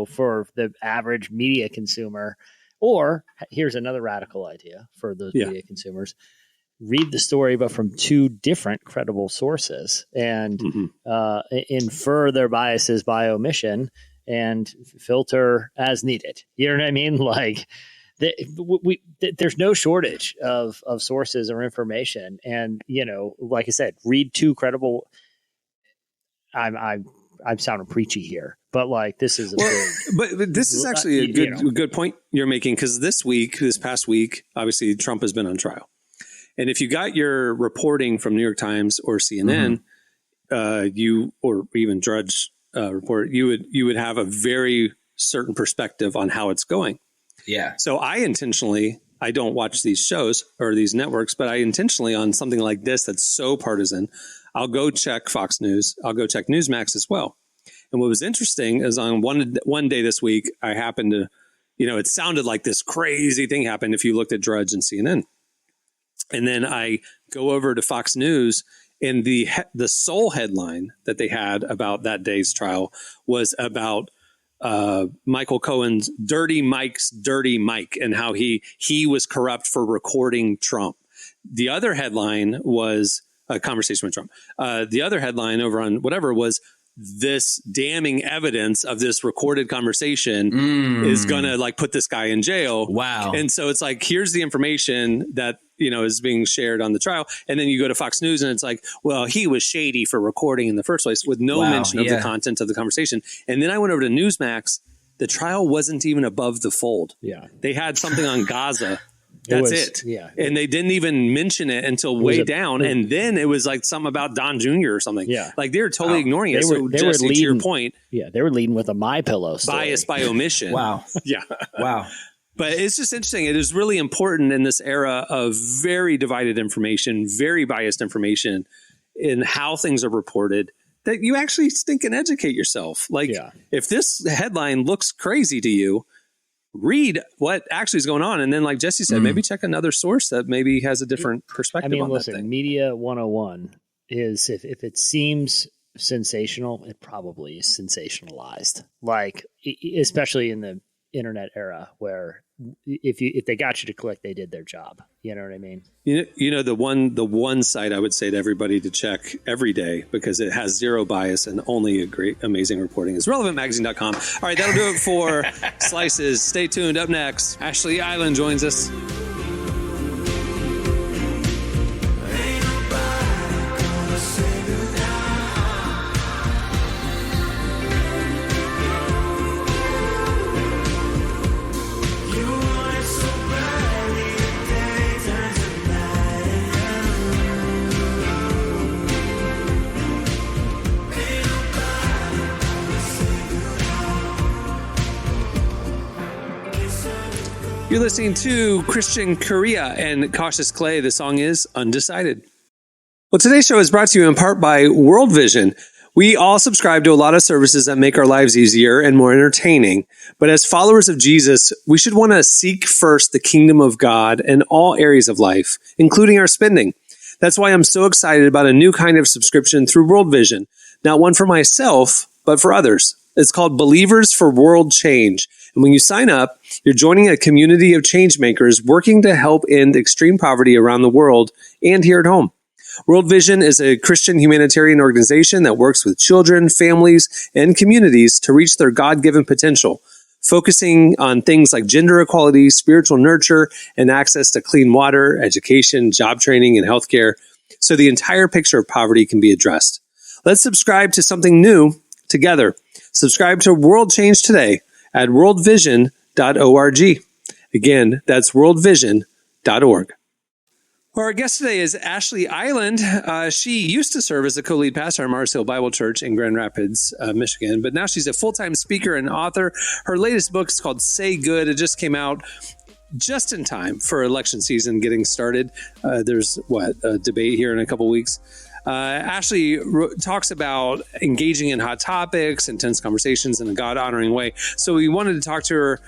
for the average media consumer, or here's another radical idea for those media consumers: read the story, but from 2 different credible sources, and infer their biases by omission and filter as needed. You know what I mean? Like, there's no shortage of sources or information. And, like I said, read 2 credible. I'm sounding preachy here, but like, this is but this is actually a good point you're making, because this past week, obviously Trump has been on trial. And if you got your reporting from New York Times or CNN, you, or even Drudge report, you would have a very certain perspective on how it's going. Yeah. So I don't watch these shows or these networks, but I intentionally, on something like this that's so partisan, I'll go check Fox News. I'll go check Newsmax as well. And what was interesting is on one day this week, I happened to, it sounded like this crazy thing happened if you looked at Drudge and CNN. And then I go over to Fox News, and the sole headline that they had about that day's trial was about Michael Cohen's Dirty Mike's Dirty Mike, and how he was corrupt for recording Trump. The other headline was a conversation with Trump. The other headline over on whatever was, this damning evidence of this recorded conversation is going to like put this guy in jail. Wow. And so it's like, here's the information that, is being shared on the trial. And then you go to Fox News and it's like, well, he was shady for recording in the first place, with no mention of the content of the conversation. And then I went over to Newsmax. The trial wasn't even above the fold. Yeah. They had something on Gaza. That's it. Yeah. And they didn't even mention it until way down. And then it was like something about Don Jr. or something. Yeah. Like they're totally ignoring it. They were leading, to your point. Yeah. They were leading with a MyPillow story. Bias by omission. Wow. Yeah. Wow. But it's just interesting. It is really important in this era of very divided information, very biased information in how things are reported, that you actually think and educate yourself. Like, if this headline looks crazy to you, read what actually is going on. And then, like Jesse said, maybe check another source that maybe has a different perspective on that thing. Media 101 is, if it seems sensational, it probably is sensationalized. Like, especially in the internet era where if they got you to click, they did their job. You know what I mean? You know, the one site I would say to everybody to check every day, because it has zero bias and only amazing reporting, is relevantmagazine.com. All right, that'll do it for Slices. Stay tuned. Up next, Ashlee Eiland joins us. You're listening to Christian Korea and Cautious Clay. The song is Undecided. Well, today's show is brought to you in part by World Vision. We all subscribe to a lot of services that make our lives easier and more entertaining. But as followers of Jesus, we should want to seek first the kingdom of God in all areas of life, including our spending. That's why I'm so excited about a new kind of subscription through World Vision. Not one for myself, but for others. It's called Believers for World Change. And when you sign up, you're joining a community of change makers working to help end extreme poverty around the world and here at home. World Vision is a Christian humanitarian organization that works with children, families, and communities to reach their God-given potential, focusing on things like gender equality, spiritual nurture, and access to clean water, education, job training, and healthcare, so the entire picture of poverty can be addressed. Let's subscribe to something new together. Subscribe to World Change today at worldvision.org. Again, that's worldvision.org. Well, our guest today is Ashlee Eiland. She used to serve as a co-lead pastor at Mars Hill Bible Church in Grand Rapids, Michigan, but now she's a full-time speaker and author. Her latest book is called Say Good. It just came out just in time for election season getting started. There's a debate here in a couple weeks. Ashlee talks about engaging in hot topics, intense conversations in a God-honoring way. So we wanted to talk to her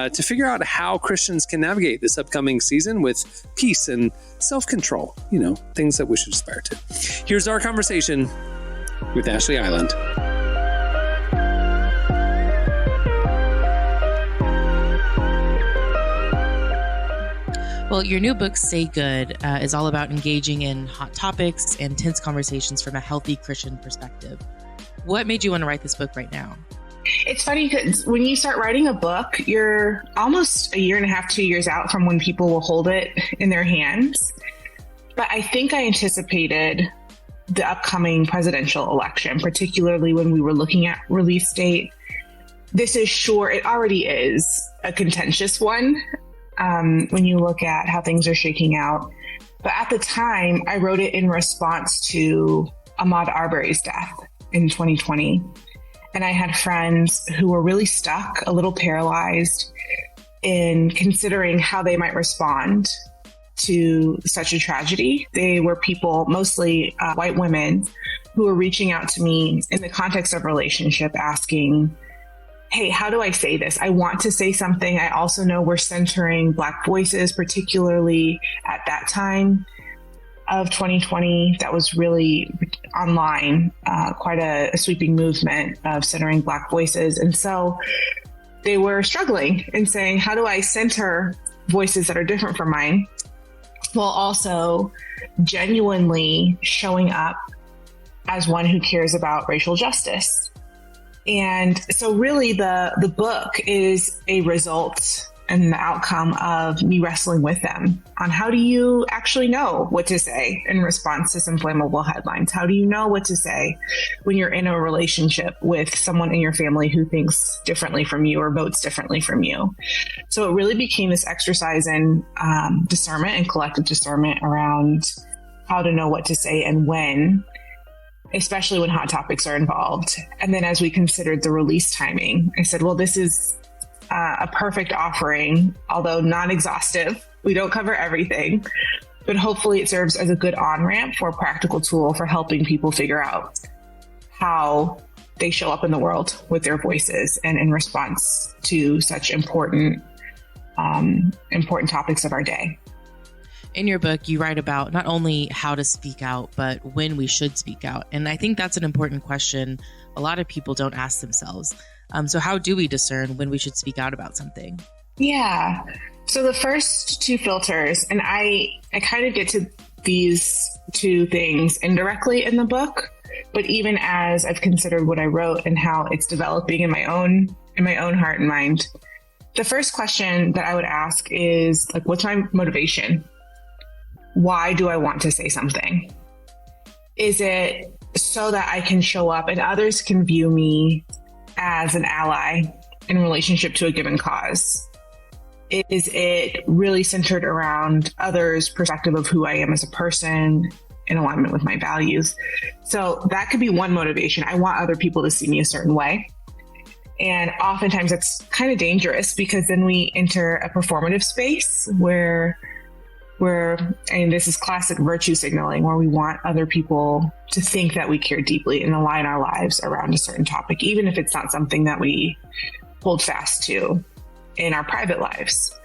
to figure out how Christians can navigate this upcoming season with peace and self-control, things that we should aspire to. Here's our conversation with Ashlee Eiland. Well, your new book, Say Good, is all about engaging in hot topics and tense conversations from a healthy Christian perspective. What made you want to write this book right now? It's funny because when you start writing a book, you're almost a year and a half, 2 years out from when people will hold it in their hands. But I think I anticipated the upcoming presidential election, particularly when we were looking at release date. This is sure, it already is a contentious one. When you look at how things are shaking out. But at the time, I wrote it in response to Ahmaud Arbery's death in 2020. And I had friends who were really stuck, a little paralyzed in considering how they might respond to such a tragedy. They were people, mostly white women, who were reaching out to me in the context of relationship, asking, hey, how do I say this? I want to say something. I also know we're centering Black voices, particularly at that time of 2020. That was really online, quite a sweeping movement of centering Black voices. And so they were struggling and saying, how do I center voices that are different from mine, while also genuinely showing up as one who cares about racial justice? And so really the book is a result and the outcome of me wrestling with them on how do you actually know what to say in response to some flammable headlines? How do you know what to say when you're in a relationship with someone in your family who thinks differently from you or votes differently from you? So it really became this exercise in discernment and collective discernment around how to know what to say and when, especially when hot topics are involved. And then as we considered the release timing, I said, well, this is a perfect offering, although non-exhaustive. We don't cover everything, but hopefully it serves as a good on-ramp for a practical tool for helping people figure out how they show up in the world with their voices and in response to such important topics of our day. In your book, you write about not only how to speak out, but when we should speak out. And I think that's an important question a lot of people don't ask themselves. So how do we discern when we should speak out about something? Yeah. So the first two filters, and I kind of get to these two things indirectly in the book, but even as I've considered what I wrote and how it's developing in my own heart and mind, the first question that I would ask is like, what's my motivation? Why do I want to say something? Is it so that I can show up and others can view me as an ally in relationship to a given cause? Is it really centered around others' perspective of who I am as a person in alignment with my values? So that could be one motivation. I want other people to see me a certain way. And oftentimes that's kind of dangerous because then we enter a performative space where and this is classic virtue signaling, where we want other people to think that we care deeply and align our lives around a certain topic, even if it's not something that we hold fast to in our private lives.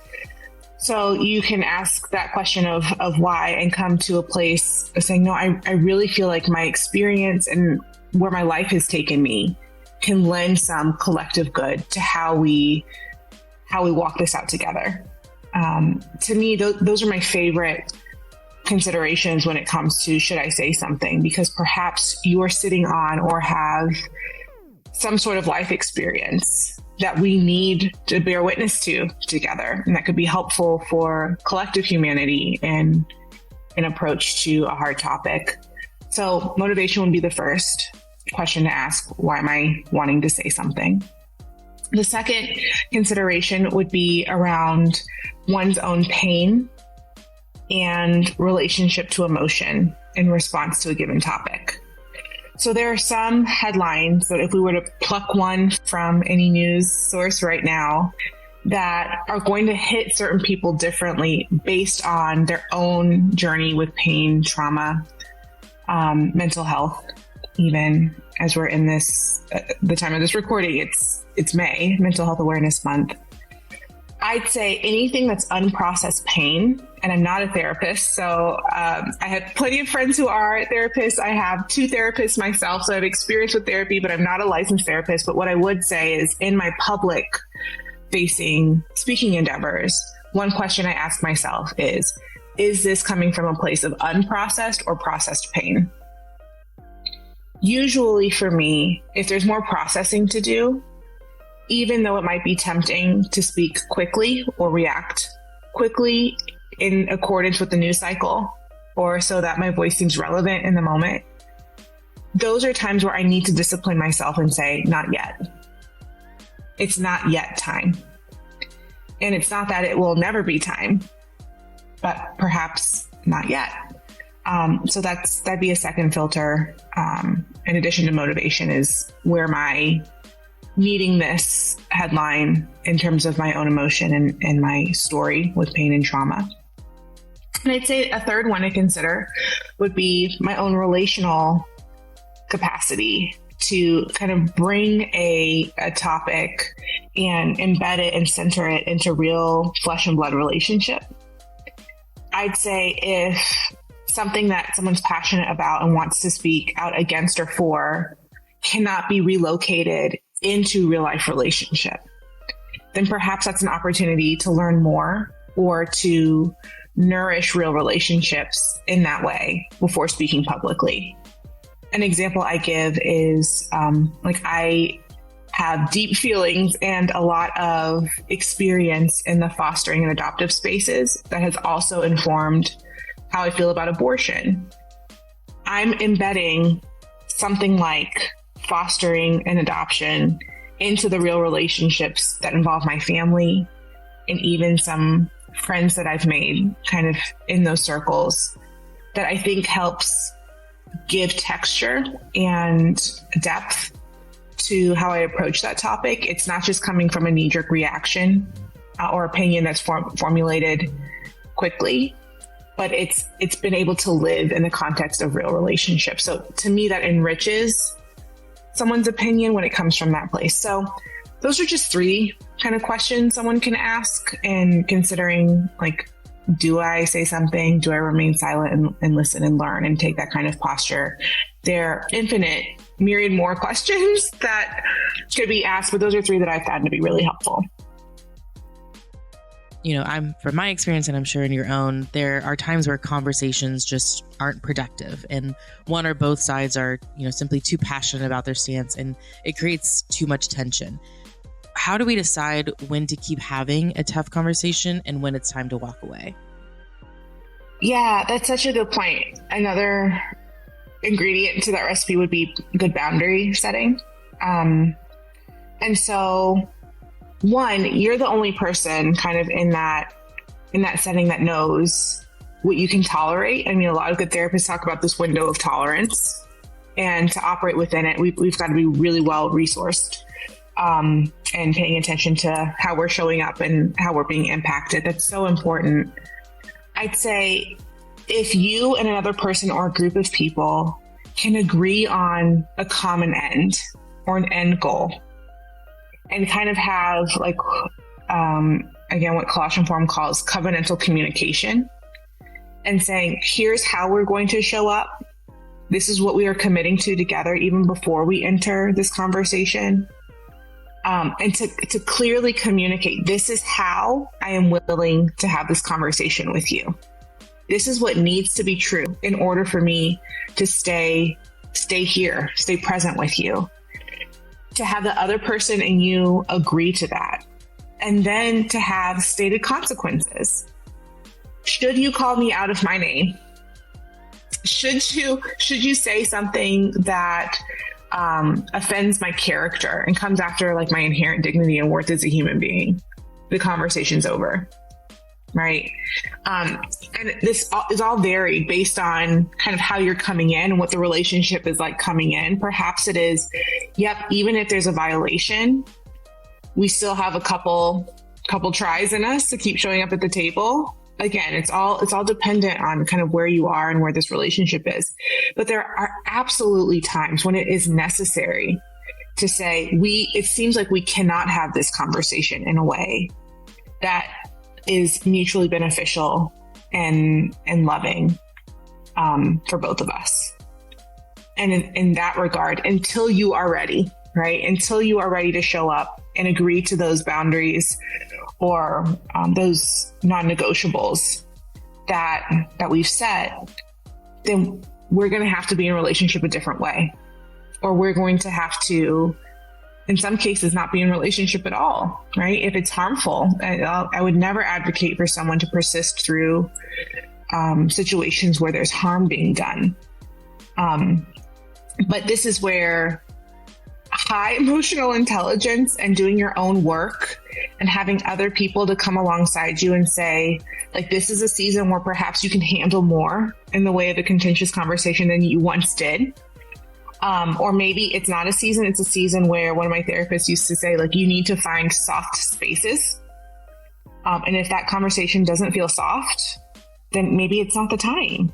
So you can ask that question of why and come to a place of saying, no, I really feel like my experience and where my life has taken me can lend some collective good to how we walk this out together. To me, those are my favorite considerations when it comes to should I say something, because perhaps you're sitting on or have some sort of life experience that we need to bear witness to together. And that could be helpful for collective humanity and an approach to a hard topic. So motivation would be the first question to ask. Why am I wanting to say something? The second consideration would be around one's own pain and relationship to emotion in response to a given topic. So there are some headlines that if we were to pluck one from any news source right now that are going to hit certain people differently based on their own journey with pain, trauma, mental health. Even as we're in this, the time of this recording, it's May, Mental Health Awareness Month. I'd say anything that's unprocessed pain, and I'm not a therapist, so I have plenty of friends who are therapists. I have 2 therapists myself, so I have experience with therapy, but I'm not a licensed therapist. But what I would say is in my public facing speaking endeavors, one question I ask myself is this coming from a place of unprocessed or processed pain? Usually for me, if there's more processing to do, even though it might be tempting to speak quickly or react quickly in accordance with the news cycle, or so that my voice seems relevant in the moment, those are times where I need to discipline myself and say, not yet. It's not yet time. And it's not that it will never be time, but perhaps not yet. So that'd be a second filter. In addition to motivation, is where my needing this headline in terms of my own emotion and my story with pain and trauma. And I'd say a third one to consider would be my own relational capacity to kind of bring a topic and embed it and center it into real flesh and blood relationship. I'd say if something that someone's passionate about and wants to speak out against or for cannot be relocated into real life relationship, then perhaps that's an opportunity to learn more or to nourish real relationships in that way before speaking publicly. An example I give is I have deep feelings and a lot of experience in the fostering and adoptive spaces that has also informed how I feel about abortion. I'm embedding something like fostering and adoption into the real relationships that involve my family and even some friends that I've made kind of in those circles, that I think helps give texture and depth to how I approach that topic. It's not just coming from a knee-jerk reaction or opinion that's formulated quickly, but it's been able to live in the context of real relationships. So to me, that enriches someone's opinion when it comes from that place. So those are just 3 kind of questions someone can ask, and considering, like, do I say something? Do I remain silent and listen and learn and take that kind of posture? There are infinite, myriad more questions that could be asked, but those are 3 that I've found to be really helpful. I'm from my experience, and I'm sure in your own, there are times where conversations just aren't productive, and one or both sides are, simply too passionate about their stance, and it creates too much tension. How do we decide when to keep having a tough conversation and when it's time to walk away? Yeah, that's such a good point. Another ingredient to that recipe would be good boundary setting. And so, one, you're the only person kind of in that setting that knows what you can tolerate. I mean, a lot of good therapists talk about this window of tolerance, and to operate within it, we've got to be really well resourced, and paying attention to how we're showing up and how we're being impacted. That's so important. I'd say if you and another person or a group of people can agree on a common end or an end goal, and kind of have again, what Colossian Forum calls covenantal communication, and saying, here's how we're going to show up. This is what we are committing to together, even before we enter this conversation. And to clearly communicate, this is how I am willing to have this conversation with you. This is what needs to be true in order for me to stay here, stay present with you. To have the other person and you agree to that. And then to have stated consequences. Should you call me out of my name? Should you say something that offends my character and comes after my inherent dignity and worth as a human being, the conversation's over, right? And this is all varied based on kind of how you're coming in and what the relationship is like coming in. Perhaps it is, even if there's a violation, we still have a couple tries in us to keep showing up at the table. Again, it's all dependent on kind of where you are and where this relationship is. But there are absolutely times when it is necessary to say, it seems like we cannot have this conversation in a way that is mutually beneficial and loving for both of us. And in that regard, until you are ready, right? Until you are ready to show up and agree to those boundaries or those non-negotiables that we've set, then we're going to have to be in a relationship a different way. Or we're going to have to, in some cases, not be in a relationship at all, right? If it's harmful. I would never advocate for someone to persist through situations where there's harm being done. But this is where high emotional intelligence and doing your own work and having other people to come alongside you and say, this is a season where perhaps you can handle more in the way of a contentious conversation than you once did. Or maybe it's not a season, it's a season where one of my therapists used to say, you need to find soft spaces. And if that conversation doesn't feel soft, then maybe it's not the time.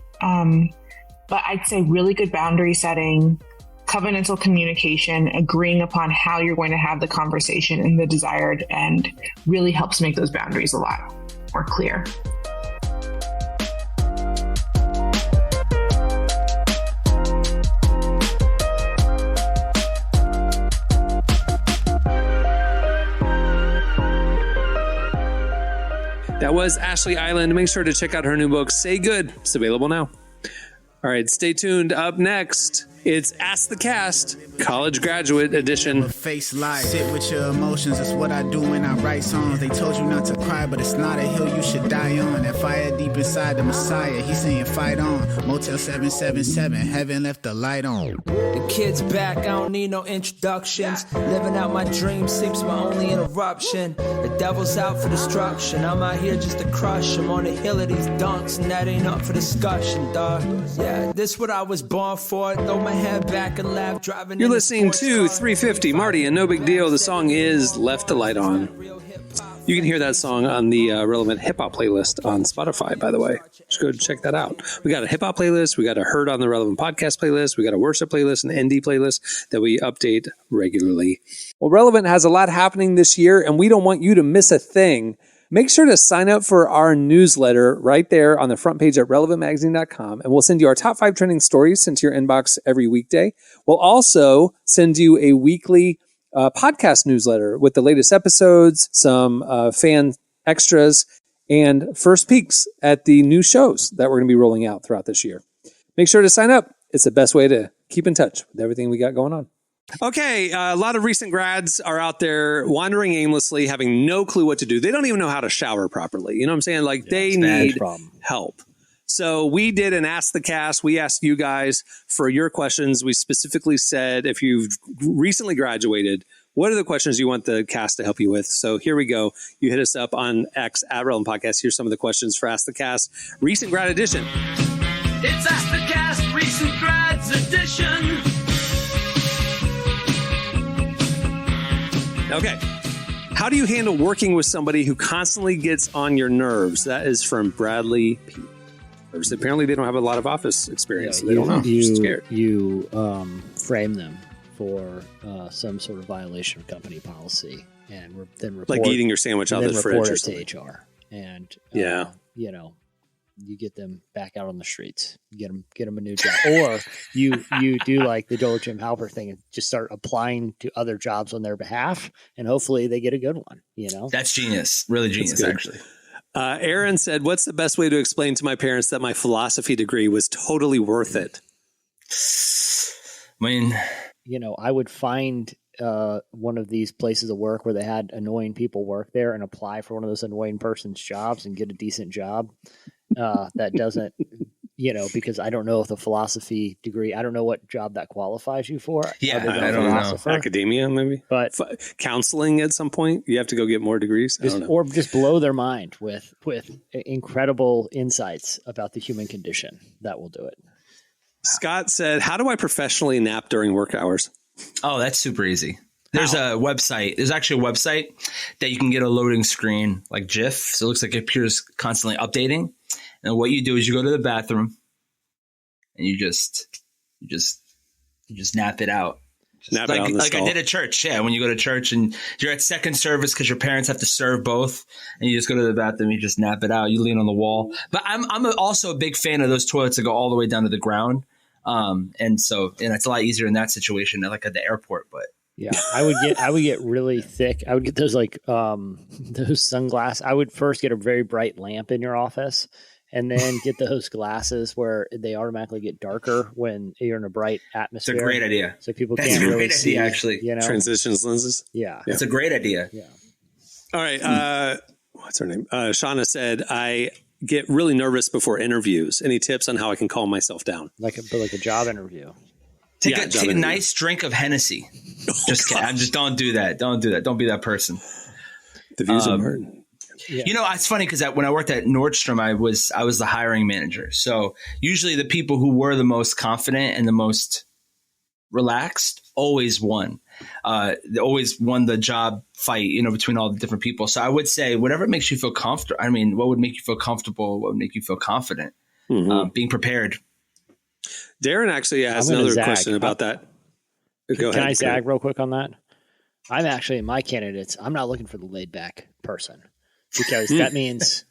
But I'd say really good boundary setting, covenantal communication, agreeing upon how you're going to have the conversation and the desired end really helps make those boundaries a lot more clear. That was Ashlee Eiland. Make sure to check out her new book, Say Good. It's available now. All right, stay tuned. Up next, it's Ask the Cast, College Graduate Edition. Face life. Sit with your emotions. That's what I do when I write songs. They told you not to cry, but it's not a hill you should die on. That fire deep inside the Messiah. He's saying fight on. Motel 777. Heaven left the light on. The kid's back. I don't need no introductions. Living out my dreams seems my only interruption. The devil's out for destruction. I'm out here just to crush him on the hill of these dunks, and that ain't up for discussion, dawg. Yeah, this what I was born for. Throw my head back and laugh, driving. You're listening to 350 Marty and No Big Deal. The song is Left the Light On. You can hear that song on the relevant hip hop playlist on Spotify, by the way. Just go check that out. We got a hip hop playlist. We got a Heard on the Relevant podcast playlist. We got a worship playlist, an ND playlist that we update regularly. Well, Relevant has a lot happening this year, and we don't want you to miss a thing. Make sure to sign up for our newsletter right there on the front page at relevantmagazine.com, and we'll send you our top 5 trending stories sent to your inbox every weekday. We'll also send you a weekly podcast newsletter with the latest episodes, some fan extras, and first peeks at the new shows that we're going to be rolling out throughout this year. Make sure to sign up. It's the best way to keep in touch with everything we got going on. Okay, a lot of recent grads are out there wandering aimlessly, having no clue what to do. They don't even know how to shower properly. You know what I'm saying? Like, they need help. So we did an Ask the Cast. We asked you guys for your questions. We specifically said, if you've recently graduated, what are the questions you want the cast to help you with? So here we go. You hit us up on X at Relevant Podcast. Here's some of the questions for Ask the Cast. Recent grad edition. It's Ask the Cast, Recent Grads Edition. Okay. How do you handle working with somebody who constantly gets on your nerves? That is from Bradley P. Apparently, they don't have a lot lot of experience. So they don't know. They're scared. You frame them for some sort of violation of company policy, and then report, like eating your sandwich out of the fridge or something. To HR, and you get them back out on the streets, get them a new job, or you do like the Joel Jim Halper thing and just start applying to other jobs on their behalf, and hopefully they get a good one. That's genius, really genius, actually. Aaron said, "What's the best way to explain to my parents that my philosophy degree was totally worth it?" I mean, I would find one of these places of work where they had annoying people work there and apply for one of those annoying person's jobs and get a decent job. That doesn't, because I don't know if the philosophy degree, I don't know what job that qualifies you for. Yeah, I don't know. Academia, maybe, but counseling at some point, you have to go get more degrees. Or just blow their mind with incredible insights about the human condition. That will do it. Scott said, "How do I professionally nap during work hours?" Oh, that's super easy. There's a website. There's actually a website that you can get a loading screen like GIF. So it looks like your computer's constantly updating. And what you do is you go to the bathroom and you just nap it out. Nap it out in the stall. I did at church. Yeah. When you go to church and you're at second service because your parents have to serve both, and you just go to the bathroom, you just nap it out. You lean on the wall. But I'm also a big fan of those toilets that go all the way down to the ground. And it's a lot easier in that situation, like at the airport. But yeah, I would get really thick. I would get those those sunglasses. I would first get a very bright lamp in your office, and then get those glasses where they automatically get darker when you're in a bright atmosphere. It's a great idea. So people can't really see. Actually, transitions lenses. Yeah, it's a great idea. Yeah. All right. What's her name? Shauna said, "I get really nervous before interviews. Any tips on how I can calm myself down?" Like a job interview. Take a nice drink of Hennessy. Just don't do that. Don't do that. Don't be that person. The views are hurt. Yeah. It's funny because when I worked at Nordstrom, I was the hiring manager. So usually the people who were the most confident and the most relaxed always won. They always won the job fight, between all the different people. So I would say whatever makes you feel comfortable. I mean, what would make you feel comfortable? What would make you feel confident? Mm-hmm. Being prepared. Darren actually has another question about that. Go ahead. Can I zag real quick on that? I'm actually, in my candidates, I'm not looking for the laid back person, because that means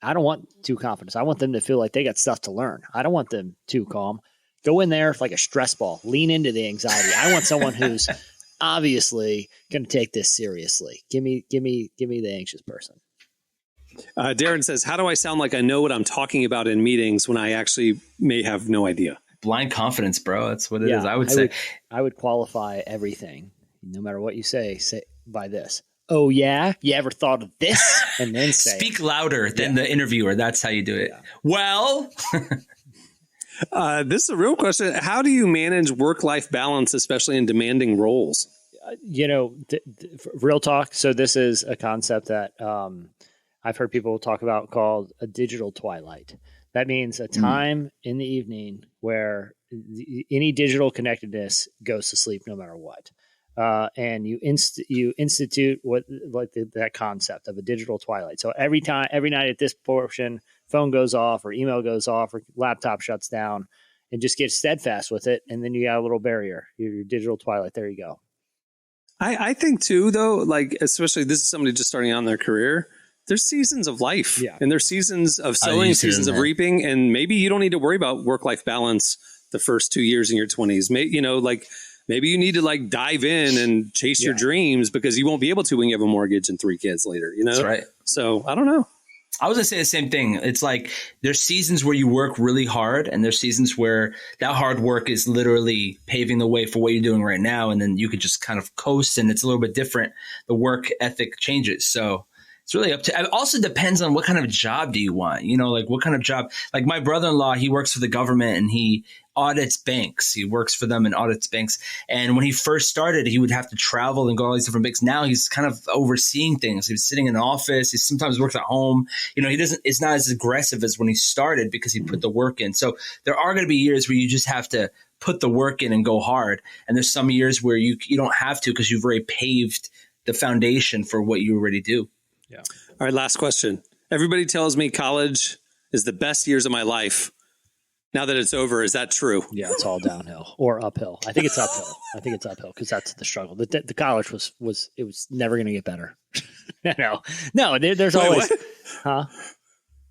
I don't want too confident. I want them to feel like they got stuff to learn. I don't want them too calm. Go in there like a stress ball, lean into the anxiety. I want someone who's obviously going to take this seriously. Give me the anxious person. Darren says, "How do I sound like I know what I'm talking about in meetings when I actually may have no idea?" Blind confidence, bro. That's what it is. I would say I would qualify everything. No matter what you say by this. "Oh yeah, you ever thought of this?" And then speak louder than the interviewer. That's how you do it. Yeah. Well, this is a real question. How do you manage work-life balance, especially in demanding roles? Real talk. So this is a concept that I've heard people talk about called a digital twilight. That means a time in the evening where any digital connectedness goes to sleep no matter what. And you institute that concept of a digital twilight. So every night at this portion, phone goes off or email goes off or laptop shuts down, and just get steadfast with it. And then you got a little barrier, your digital twilight. There you go. I think too, though, like, especially this is somebody just starting out in their career. There's seasons of life, and there's seasons of sowing, seasons of reaping, and maybe you don't need to worry about work-life balance the first 2 years in your 20s. Maybe you need to dive in and chase your dreams, because you won't be able to when you have a mortgage and 3 kids later. That's right. So I don't know. I was going to say the same thing. It's like there's seasons where you work really hard and there's seasons where that hard work is literally paving the way for what you're doing right now. And then you could just kind of coast and it's a little bit different. The work ethic changes. So it's really up to, it also depends on what kind of job do you want, you know, like what kind of job, like my brother-in-law, he works for the government and he audits banks. He works for them and audits banks. And when he first started, he would have to travel and go to all these different banks. Now he's kind of overseeing things. He's sitting in an office. He sometimes works at home. You know, it's not as aggressive as when he started because he put the work in. So there are going to be years where you just have to put the work in and go hard. And there's some years where you don't have to because you've already paved the foundation for what you already do. Yeah. All right. Last question. Everybody tells me college is the best years of my life. Now that it's over, is that true? Yeah, it's all downhill or uphill. I think it's uphill. Because that's the struggle. The college was never going to get better. No, there's always, what? Huh?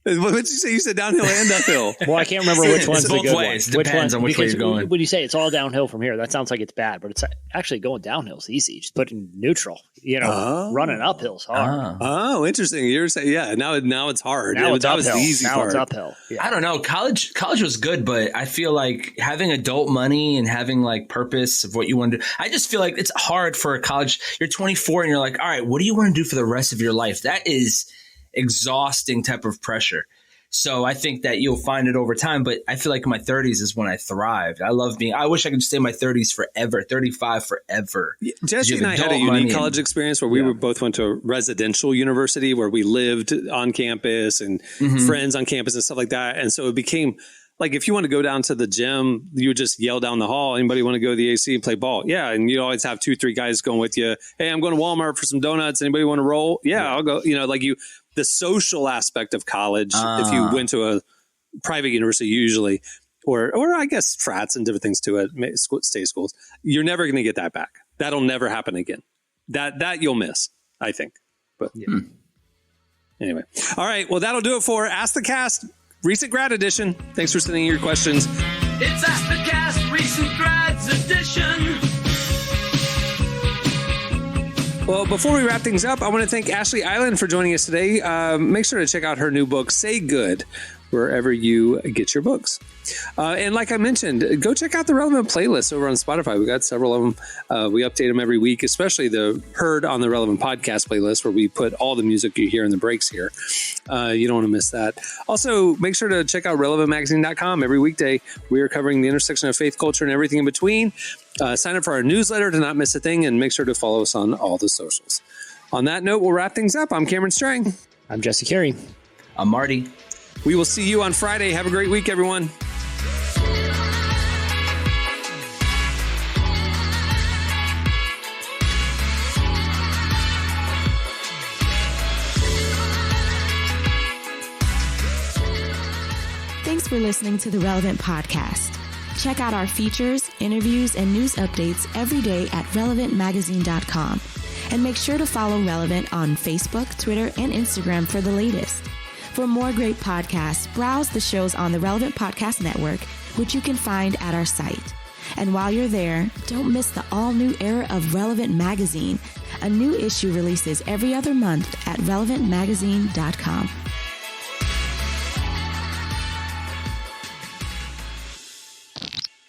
What did you say? You said downhill and uphill. Well, I can't remember which one's the good ways. one. Depends on which way you're going. When you say it's all downhill from here, that sounds like it's bad, but it's actually going downhill is easy. Just put in neutral. You know, running uphill's hard. Oh, interesting. You're saying, yeah. Now it's hard. Now it's that uphill. was the easy now part. it's uphill. Yeah. I don't know. College was good, but I feel like having adult money and having like purpose of what you want to do. I just feel like it's hard for a college. You're 24 and you're like, all right, what do you want to do for the rest of your life? That is exhausting type of pressure. So I think that you'll find it over time, but I feel like in my 30s is when I thrived. I wish I could stay in my 30s forever, 35 forever. Jesse and I had a unique college experience where we both went to a residential university where we lived on campus and friends on campus and stuff like that. And so it became like, if you want to go down to the gym, you would just yell down the hall. Anybody want to go to the AC and play ball? Yeah. And you always have 2-3 guys going with you. Hey, I'm going to Walmart for some donuts. Anybody want to roll? Yeah, I'll go. You know, like the social aspect of college, if you went to a private university usually, or I guess frats and different things to it, state schools, you're never going to get that back. That'll never happen again. That you'll miss, I think. But anyway. All right. Well, that'll do it for Ask the Cast Recent Grad Edition. Thanks for sending your questions. It's Ask the Cast Recent Grads Edition. Well, before we wrap things up, I want to thank Ashlee Eiland for joining us today. Make sure to check out her new book, Say Good, wherever you get your books. And like I mentioned, go check out the Relevant playlist over on Spotify. We got several of them. We update them every week, especially the Heard on the Relevant podcast playlist, where we put all the music you hear in the breaks here. You don't want to miss that. Also, make sure to check out relevantmagazine.com. Every weekday, we are covering the intersection of faith, culture, and everything in between. Sign up for our newsletter to not miss a thing, and make sure to follow us on all the socials. On that note, we'll wrap things up. I'm Cameron Strang. I'm Jesse Carey. I'm Marty. We will see you on Friday. Have a great week, everyone. Thanks for listening to the Relevant Podcast. Check out our features, interviews, and news updates every day at relevantmagazine.com. And make sure to follow Relevant on Facebook, Twitter, and Instagram for the latest. For more great podcasts, browse the shows on the Relevant Podcast Network, which you can find at our site. And while you're there, don't miss the all-new era of Relevant Magazine. A new issue releases every other month at relevantmagazine.com.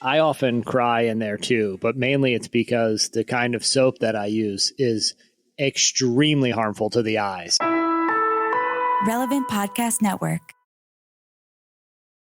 I often cry in there too, but mainly it's because the kind of soap that I use is extremely harmful to the eyes. Relevant Podcast Network.